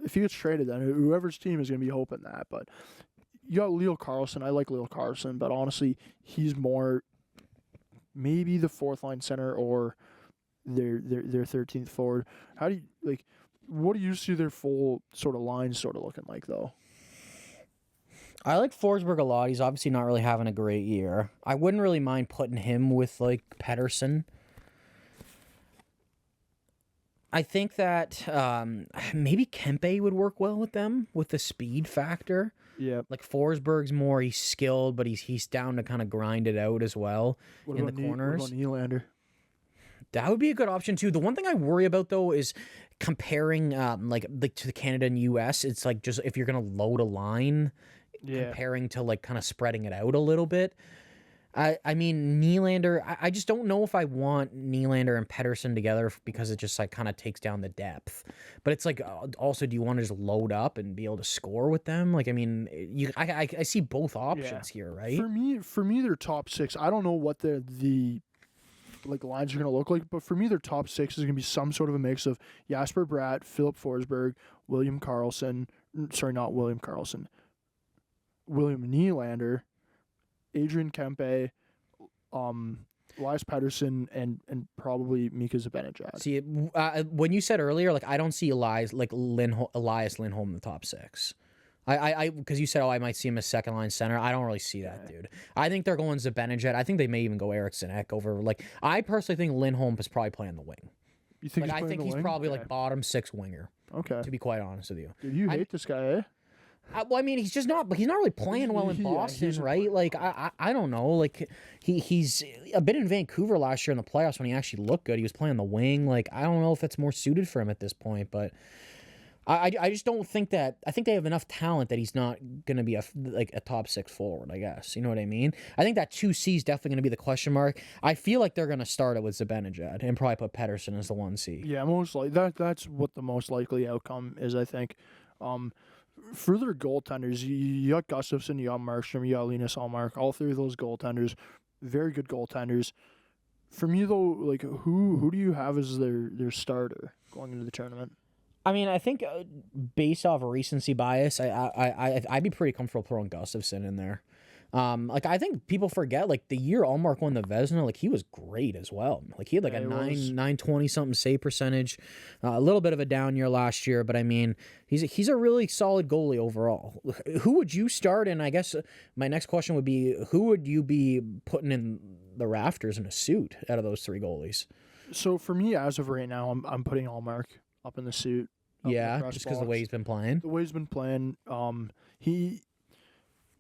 If he gets traded, then whoever's team is going to be hoping that. But you got Leo Carlsson. I like Leo Carlsson, but honestly, he's more maybe the fourth line center or their 13th forward. How do you like? What do you see their full sort of line sort of looking like, though? I like Forsberg a lot. He's obviously not really having a great year. I wouldn't really mind putting him with like Pettersson. I think that maybe Kempe would work well with them with the speed factor. Yeah. Like Forsberg's more, he's skilled, but he's down to kind of grind it out as well in the corners. What about Nylander? That would be a good option too. The one thing I worry about though is comparing like to the Canada and US. It's like just if you're gonna load a line, comparing to like kind of spreading it out a little bit. I mean, Nylander, I just don't know if I want Nylander and Pettersson together because it just like kind of takes down the depth. But it's like, also, do you want to just load up and be able to score with them? Like, I mean, I see both options here, right? For me, their top six. I don't know what the like lines are going to look like, but for me, their top six is going to be some sort of a mix of Jasper Bratt, Philip Forsberg, William Karlsson. Sorry, not William Karlsson. William Nylander, Adrian Kempe, Elias Pettersson, and probably Mika Zibanejad. See, when you said earlier, like I don't see Elias Lindholm in the top six. I because you said, I might see him as second line center. I don't really see that, dude. I think they're going Zibanejad. I think they may even go Eriksson Ek over. Like I personally think Lindholm is probably playing the wing. You think? Like, I think he's probably like bottom six winger. Okay. To be quite honest with you. Dude, you hate this guy, eh? Well, I mean, he's not really playing well in Boston, right? Like, I don't know. Like, he's a bit in Vancouver last year in the playoffs when he actually looked good. He was playing the wing. Like, I don't know if it's more suited for him at this point, but I just don't think that. I think they have enough talent that he's not going to be a top six forward, I guess. You know what I mean? I think that 2C is definitely going to be the question mark. I feel like they're going to start it with Zibanejad and probably put Pettersson as the 1C. Yeah, most likely. That's what the most likely outcome is, I think. For their goaltenders, you got Gustafsson, you got Markstrom, you got Linus Ullmark. All three of those goaltenders, very good goaltenders. For me, though, like who do you have as their starter going into the tournament? I mean, I think based off recency bias, I'd be pretty comfortable throwing Gustafsson in there. Like I think people forget like the year Ullmark won the Vezina, like he was great as well. Like he had like a 920 something save percentage, a little bit of a down year last year, but I mean he's a really solid goalie overall. Who would you start? And I guess my next question would be, who would you be putting in the rafters in a suit out of those three goalies? So for me, as of right now, I'm putting Ullmark up in the suit. Yeah, just because the way he's been playing. The way he's been playing,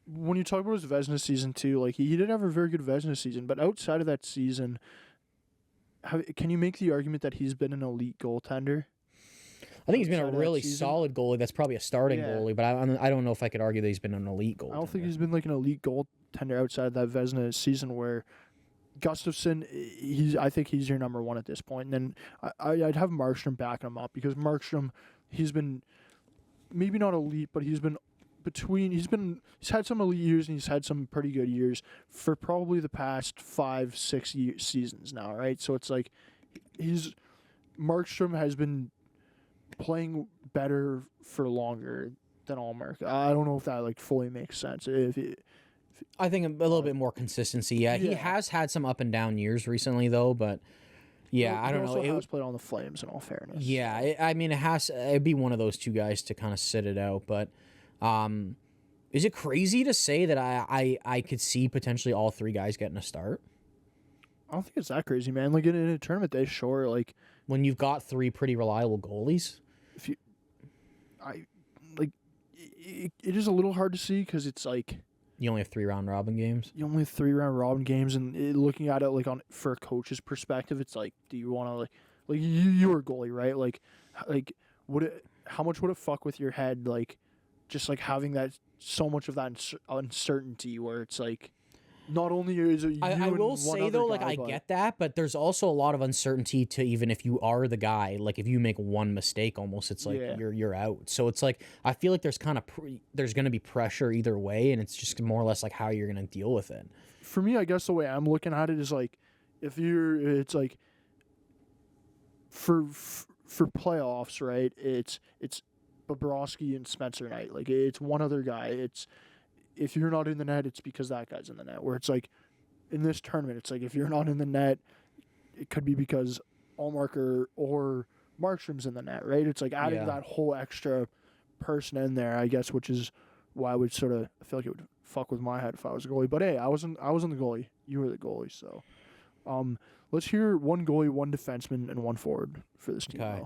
when you talk about his Vezina season too, like he did have a very good Vezina season, but outside of that season, can you make the argument that he's been an elite goaltender? I think he's been a really solid goalie. That's probably a starting goalie, but I don't know if I could argue that he's been an elite goaltender. I don't think he's been like an elite goaltender outside of that Vezina season where Gustafsson, I think he's your number one at this point. And then I'd have Markstrom backing him up because Markstrom, he's been maybe not elite, but he's had some elite years and he's had some pretty good years for probably the past 5-6 seasons now, right? So it's like Markstrom has been playing better for longer than All-America. I don't know if that like fully makes sense. I think a little bit more consistency. Yeah, he has had some up and down years recently, though. But yeah, I don't know. He also has played on the Flames, in all fairness. Yeah, I mean, it'd be one of those two guys to kind of sit it out. But is it crazy to say that I could see potentially all three guys getting a start? I don't think it's that crazy, man. Like in a tournament day, sure. Like when you've got three pretty reliable goalies. It is a little hard to see because it's like you only have 3 round robin games. You only have 3 round robin games, and looking at it like for a coach's perspective, it's like, do you want to like you were a goalie, right? Like how much would it fuck with your head, like just like having that so much of that uncertainty where it's like. Not only is it you I will say though, like I get that, but there's also a lot of uncertainty to even if you are the guy. Like if you make one mistake, almost it's like you're out. So it's like I feel like there's kind of there's going to be pressure either way, and it's just more or less like how you're going to deal with it. For me, I guess the way I'm looking at it is like it's like for playoffs, right? It's Bobrovsky and Spencer Knight. Like it's one other guy. It's. If you're not in the net, it's because that guy's in the net. Where it's like, in this tournament, it's like if you're not in the net, it could be because Allmark or Markstrom's in the net, right? It's like adding that whole extra person in there, I guess, which is why I would sort of feel like it would fuck with my head if I was a goalie. But hey, I wasn't the goalie. You were the goalie, so let's hear one goalie, one defenseman, and one forward for this team. Okay.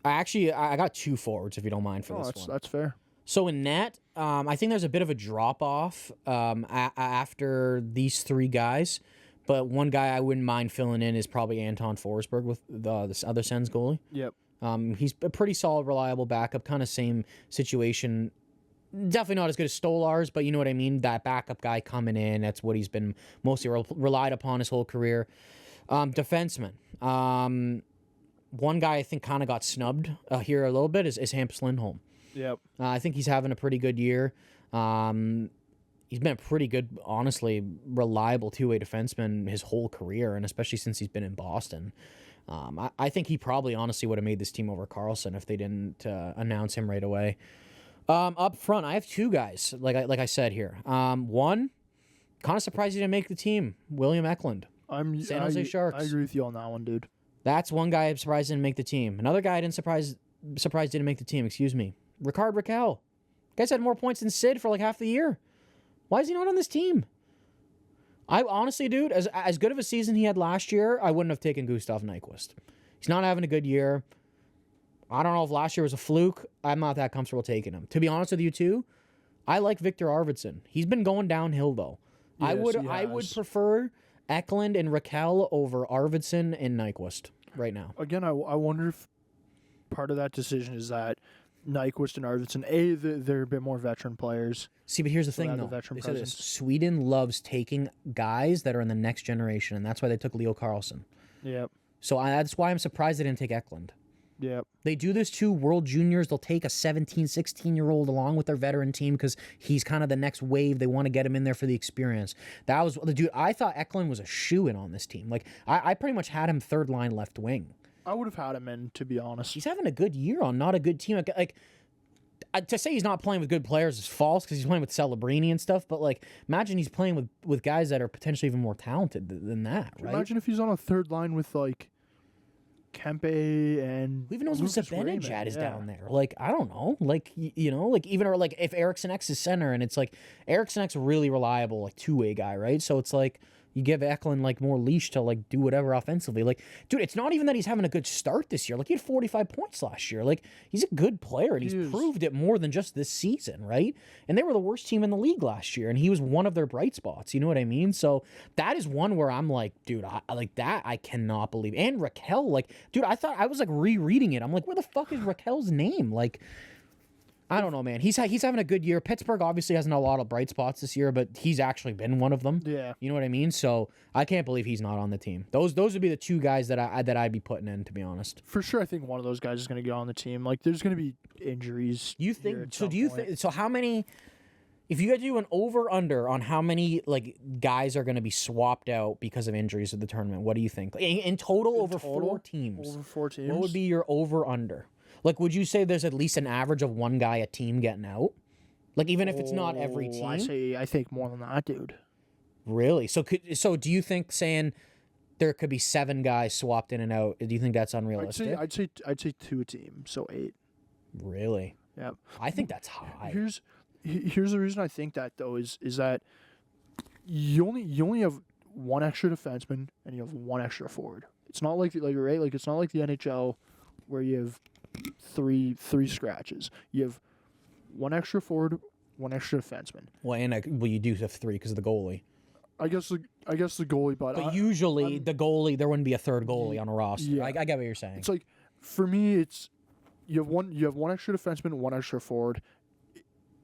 I got 2 forwards if you don't mind for this one. That's fair. So in net, I think there's a bit of a drop-off after these 3 guys. But one guy I wouldn't mind filling in is probably Anton Forsberg with this other Sens goalie. Yep. He's a pretty solid, reliable backup, kind of same situation. Definitely not as good as Stolarz, but you know what I mean? That backup guy coming in, that's what he's been mostly relied upon his whole career. Defenseman. One guy I think kind of got snubbed here a little bit is Hampus Lindholm. Yep. I think he's having a pretty good year. He's been a pretty good, honestly, reliable two-way defenseman his whole career, and especially since he's been in Boston. I think he probably honestly would have made this team over Karlsson if they didn't announce him right away. Up front, I have 2 guys, like I said here. One, kind of surprised he didn't make the team, William Eklund. San Jose Sharks. I agree with you on that one, dude. That's one guy I'm surprised didn't make the team. Another guy I didn't surprised didn't make the team, Rickard Rakell. Guy's had more points than Sid for like half the year. Why is he not on this team? I honestly, dude, as good of a season he had last year, I wouldn't have taken Gustav Nyquist. He's not having a good year. I don't know if last year was a fluke. I'm not that comfortable taking him. To be honest with you, too, I like Victor Arvidsson. He's been going downhill, though. Yes, I would prefer Eklund and Rakell over Arvidsson and Nyquist right now. Again, I wonder if part of that decision is that Nyquist and Arvidsson, they're a bit more veteran players. See, but here's the thing, though. Sweden loves taking guys that are in the next generation, and that's why they took Leo Carlsson. Yep. So that's why I'm surprised they didn't take Eklund. Yep. They do this too. World Juniors, they'll take a 17, 16-year-old along with their veteran team because he's kind of the next wave. They want to get him in there for the experience. That was the dude. I thought Eklund was a shoo-in on this team. Like I pretty much had him third line left wing. I would have had him in, to be honest. He's having a good year on not a good team. Like to say he's not playing with good players is false because he's playing with Celebrini and stuff. But like, imagine he's playing with guys that are potentially even more talented than that. Right? Imagine if he's on a third line with like Kempe and who even knows what Zibanejad is down there. Like, I don't know. Like, you know, like even or like if Eriksson X is center and it's like Eriksson X really reliable like two-way guy, right? So it's like you give Eklund like more leash to like do whatever offensively. Like, dude, it's not even that he's having a good start this year. Like he had 45 points last year. Like he's a good player and he's proved it more than just this season, right? And they were the worst team in the league last year and he was one of their bright spots. You know what I mean? So that is one where I'm like, dude, I like that. I cannot believe. And Rakell, like, dude, I thought I was like rereading it. I'm like, where the fuck is Rakell's name? Like, I don't know, man. He's having a good year. Pittsburgh obviously hasn't a lot of bright spots this year, but he's actually been one of them. Yeah. You know what I mean? So I can't believe he's not on the team. Those would be the 2 guys that I'd be putting in, to be honest. For sure, I think one of those guys is going to get on the team. Like, there's going to be injuries. You think? So do you think? So how many? If you had to do an over-under on how many like guys are going to be swapped out because of injuries at the tournament, what do you think? In total, over 4 teams. Over 4 teams. What would be your over-under? Like, would you say there's at least an average of one guy a team getting out? Like, even if it's not every team? I think more than that, dude. Really? So do you think saying there could be 7 guys swapped in and out, do you think that's unrealistic? I'd say 2 a team, so 8. Really? Yeah. I think that's high. Here's the reason I think that though is that you only have 1 extra defenseman and you have 1 extra forward. It's not like right, like it's not like the NHL where you have three scratches. You have 1 extra forward, 1 extra defenseman. Well, you do have 3 because of the goalie. I guess the goalie, but usually the goalie, there wouldn't be a third goalie on a roster. Yeah. I get what you're saying. It's like, for me, it's you have one extra defenseman, 1 extra forward.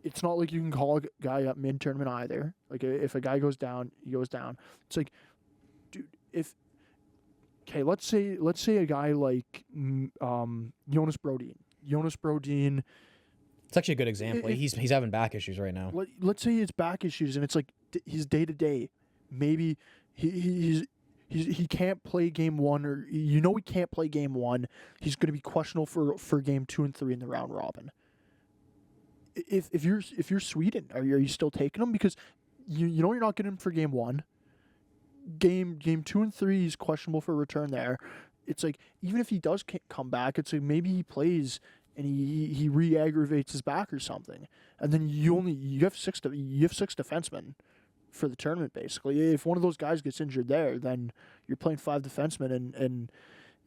It's not like you can call a guy up mid-tournament either. Like, if a guy goes down, he goes down. It's like, dude, let's say a guy like Jonas Brodin. It's actually a good example. He's having back issues right now. Let's say it's back issues, and it's like his day-to-day. Maybe he can't play game 1, or he can't play game 1. He's going to be questionable for game 2 and 3 in the round robin. If you're Sweden, are you still taking him? Because you know you're not getting him for game 1. Game 2 and 3, he's questionable for return there. It's like, even if he does come back, it's like maybe he plays and he re-aggravates his back or something, and then you have 6 defensemen for the tournament basically. If one of those guys gets injured there, then you're playing 5 defensemen and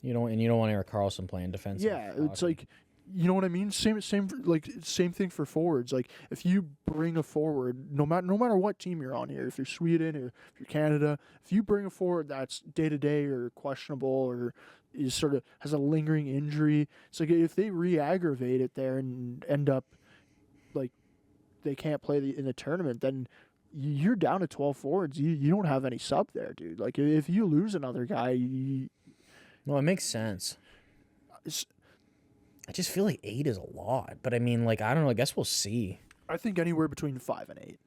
you don't want Erik Karlsson playing defense. Yeah, it's like, you know what I mean? Same thing for forwards. Like, if you bring a forward, no matter what team you're on here, if you're Sweden or if you're Canada, if you bring a forward that's day-to-day or questionable or is sort of has a lingering injury, it's like if they re-aggravate it there and end up like they can't play in the tournament, then you're down to 12 forwards. You don't have any sub there, dude. Like, if you lose another guy, well, it makes sense. I just feel like 8 is a lot, but I mean, like, I don't know. I guess we'll see. I think anywhere between 5 and 8.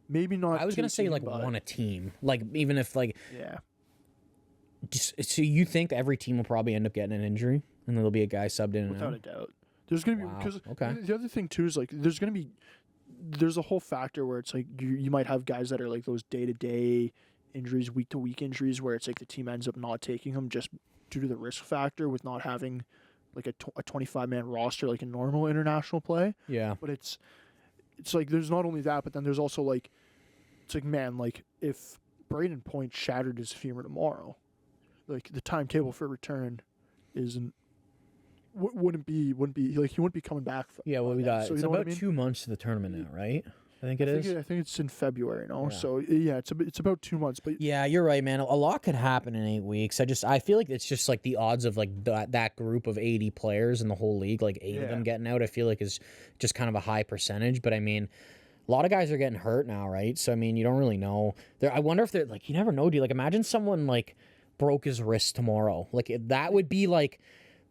Maybe not. I was gonna say like 1 a team. Like, even if like, yeah. So you think every team will probably end up getting an injury, and then there'll be a guy subbed in without and a doubt. There's gonna be because the other thing too is like there's a whole factor where it's like you might have guys that are like those day-to-day injuries, week-to-week injuries, where it's like the team ends up not taking them just due to the risk factor with not having like a 25-man roster like in normal international play. Yeah. But it's like there's not only that, but then there's also like, it's like, man, like if Braden Point shattered his femur tomorrow, like the timetable for return wouldn't be like he wouldn't be coming back. Yeah, well, we got so it's about 2 months to the tournament now, right? I think it is. I think it's in February, no? Yeah. So yeah, it's about 2 months. But yeah, you're right, man. A lot could happen in 8 weeks. I feel like it's just like the odds of like that group of 80 players in the whole league, like 8 of them getting out, I feel like is just kind of a high percentage. But I mean, a lot of guys are getting hurt now, right? So I mean, you don't really know. I wonder if they're like, you never know, dude. Like, imagine someone like broke his wrist tomorrow. Like, that would be like,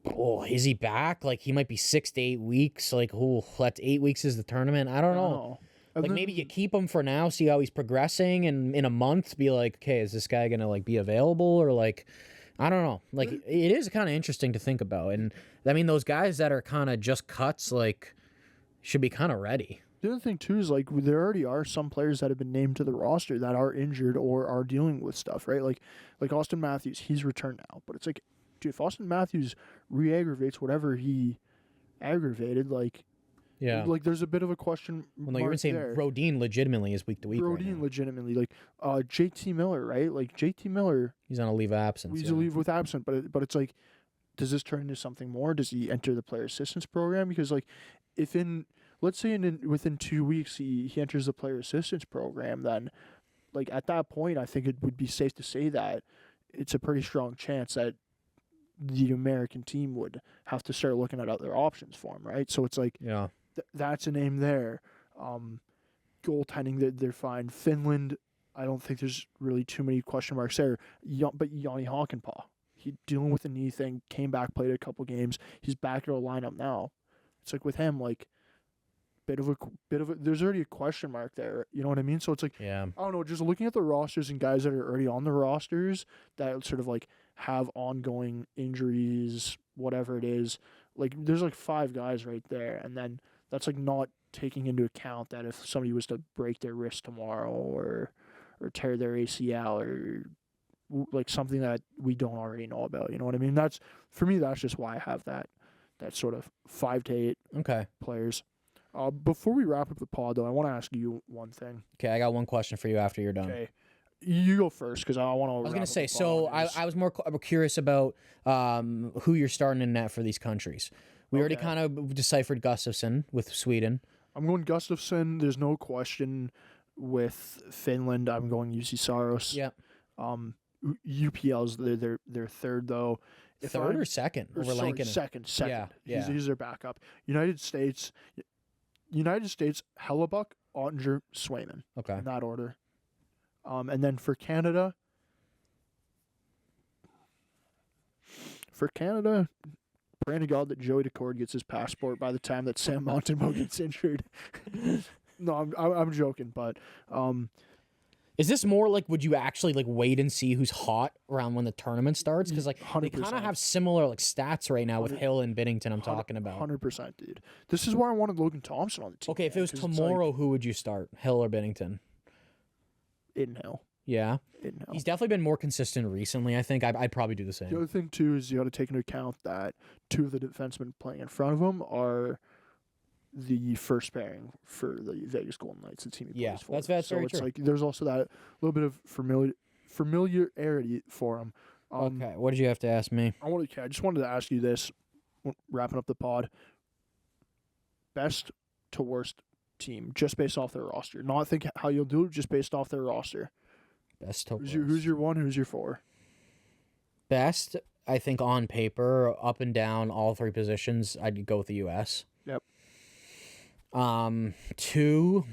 oh, is he back? Like, he might be 6 to 8 weeks. Like, oh, that's 8 weeks is the tournament. I don't know. Like, maybe you keep him for now, see how he's progressing, and in a month be like, okay, is this guy going to, like, be available? Or, like, I don't know. Like, it is kind of interesting to think about. And, I mean, those guys that are kind of just cuts, like, should be kind of ready. The other thing, too, is, like, there already are some players that have been named to the roster that are injured or are dealing with stuff, right? Like Austin Matthews, he's returned now. But it's like, dude, if Austin Matthews re-aggravates whatever he aggravated, like... Yeah. Like, there's a bit of a question mark. Well, no, you were saying Brodin legitimately is week to week. Brodin legitimately. Like, JT Miller, right? Like, JT Miller... He's on a leave of absence. He's a leave with absence. But it's like, does this turn into something more? Does he enter the player assistance program? Because, like, if let's say within 2 weeks he enters the player assistance program, then, like, at that point, I think it would be safe to say that it's a pretty strong chance that the American team would have to start looking at other options for him, right? So it's like... Yeah. That's a name there. Goaltending, they're fine. Finland, I don't think there's really too many question marks there. But Yanni Hakanpää, he dealing with a knee thing, came back, played a couple games. He's back in the lineup now. It's like with him, like, bit of a there's already a question mark there. You know what I mean? So it's like, Yeah. I don't know, just looking at the rosters and guys that are already on the rosters that sort of like have ongoing injuries, whatever it is, like there's like 5 guys right there, and then that's like not taking into account that if somebody was to break their wrist tomorrow or tear their ACL or like something that we don't already know about. You know what I mean? That's, for me, that's just why I have that sort of 5 to 8 players. Before we wrap up the pod, though, I want to ask you one thing. Okay, I got one question for you after you're done. Okay, you go first because I want to. I was gonna say, so I was more curious about who you're starting in net for these countries. We already kind of deciphered Gustafsson with Sweden. I'm going Gustafsson. There's no question. With Finland, I'm going UC Saros. Yeah. UPL's their third though. Third or second over Lankinen? Second. Yeah. He's their backup. United States, Hellebuck, Ottinger, Swayman. Okay. In that order. And then for Canada, praying to God that Joey Decord gets his passport by the time that Sam Montembeault gets injured. No, I'm joking, but is this more like, would you actually like wait and see who's hot around when the tournament starts? Because like 100%. they kind of have similar like stats right now with Hill and Binnington. I'm talking about 100%, dude. This is why I wanted Logan Thompson on the team. Okay, if it was tomorrow, who would you start, Hill or Binnington? Hill. Yeah, Hill. He's definitely been more consistent recently. I think I'd probably do the same. The other thing too is you got to take into account that 2 of the defensemen playing in front of him are the first pairing for the Vegas Golden Knights, the team he plays for. That's so very it's true. like there's also that little bit of familiarity for him. Okay, what did you have to ask me? I just wanted to ask you this, wrapping up the pod. Best to worst team, just based off their roster. Not think how you'll do it, just based off their roster. Best to worst. Who's your 1? Who's your 4? Best, I think on paper, up and down all 3 positions, I'd go with the U.S. Yep. 2,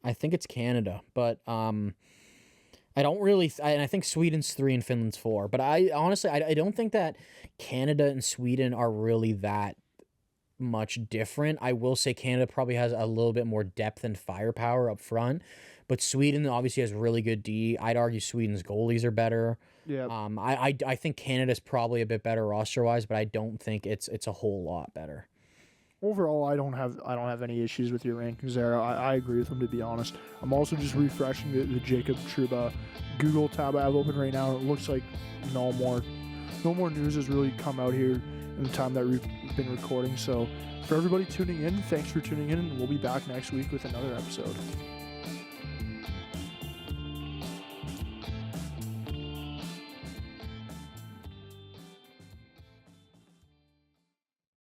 I think it's Canada, but I don't really, and I think Sweden's 3 and Finland's 4. But I honestly, I don't think that Canada and Sweden are really that much different. I will say Canada probably has a little bit more depth and firepower up front, but Sweden obviously has really good D. I'd argue Sweden's goalies are better. Yeah. I think Canada's probably a bit better roster wise, but I don't think it's a whole lot better. Overall, I don't have any issues with your rankings there. I agree with them, to be honest. I'm also just refreshing the Jacob Trouba Google tab I have open right now. It looks like no more news has really come out here in the time that we've been recording. So for everybody tuning in, thanks for tuning in, and we'll be back next week with another episode.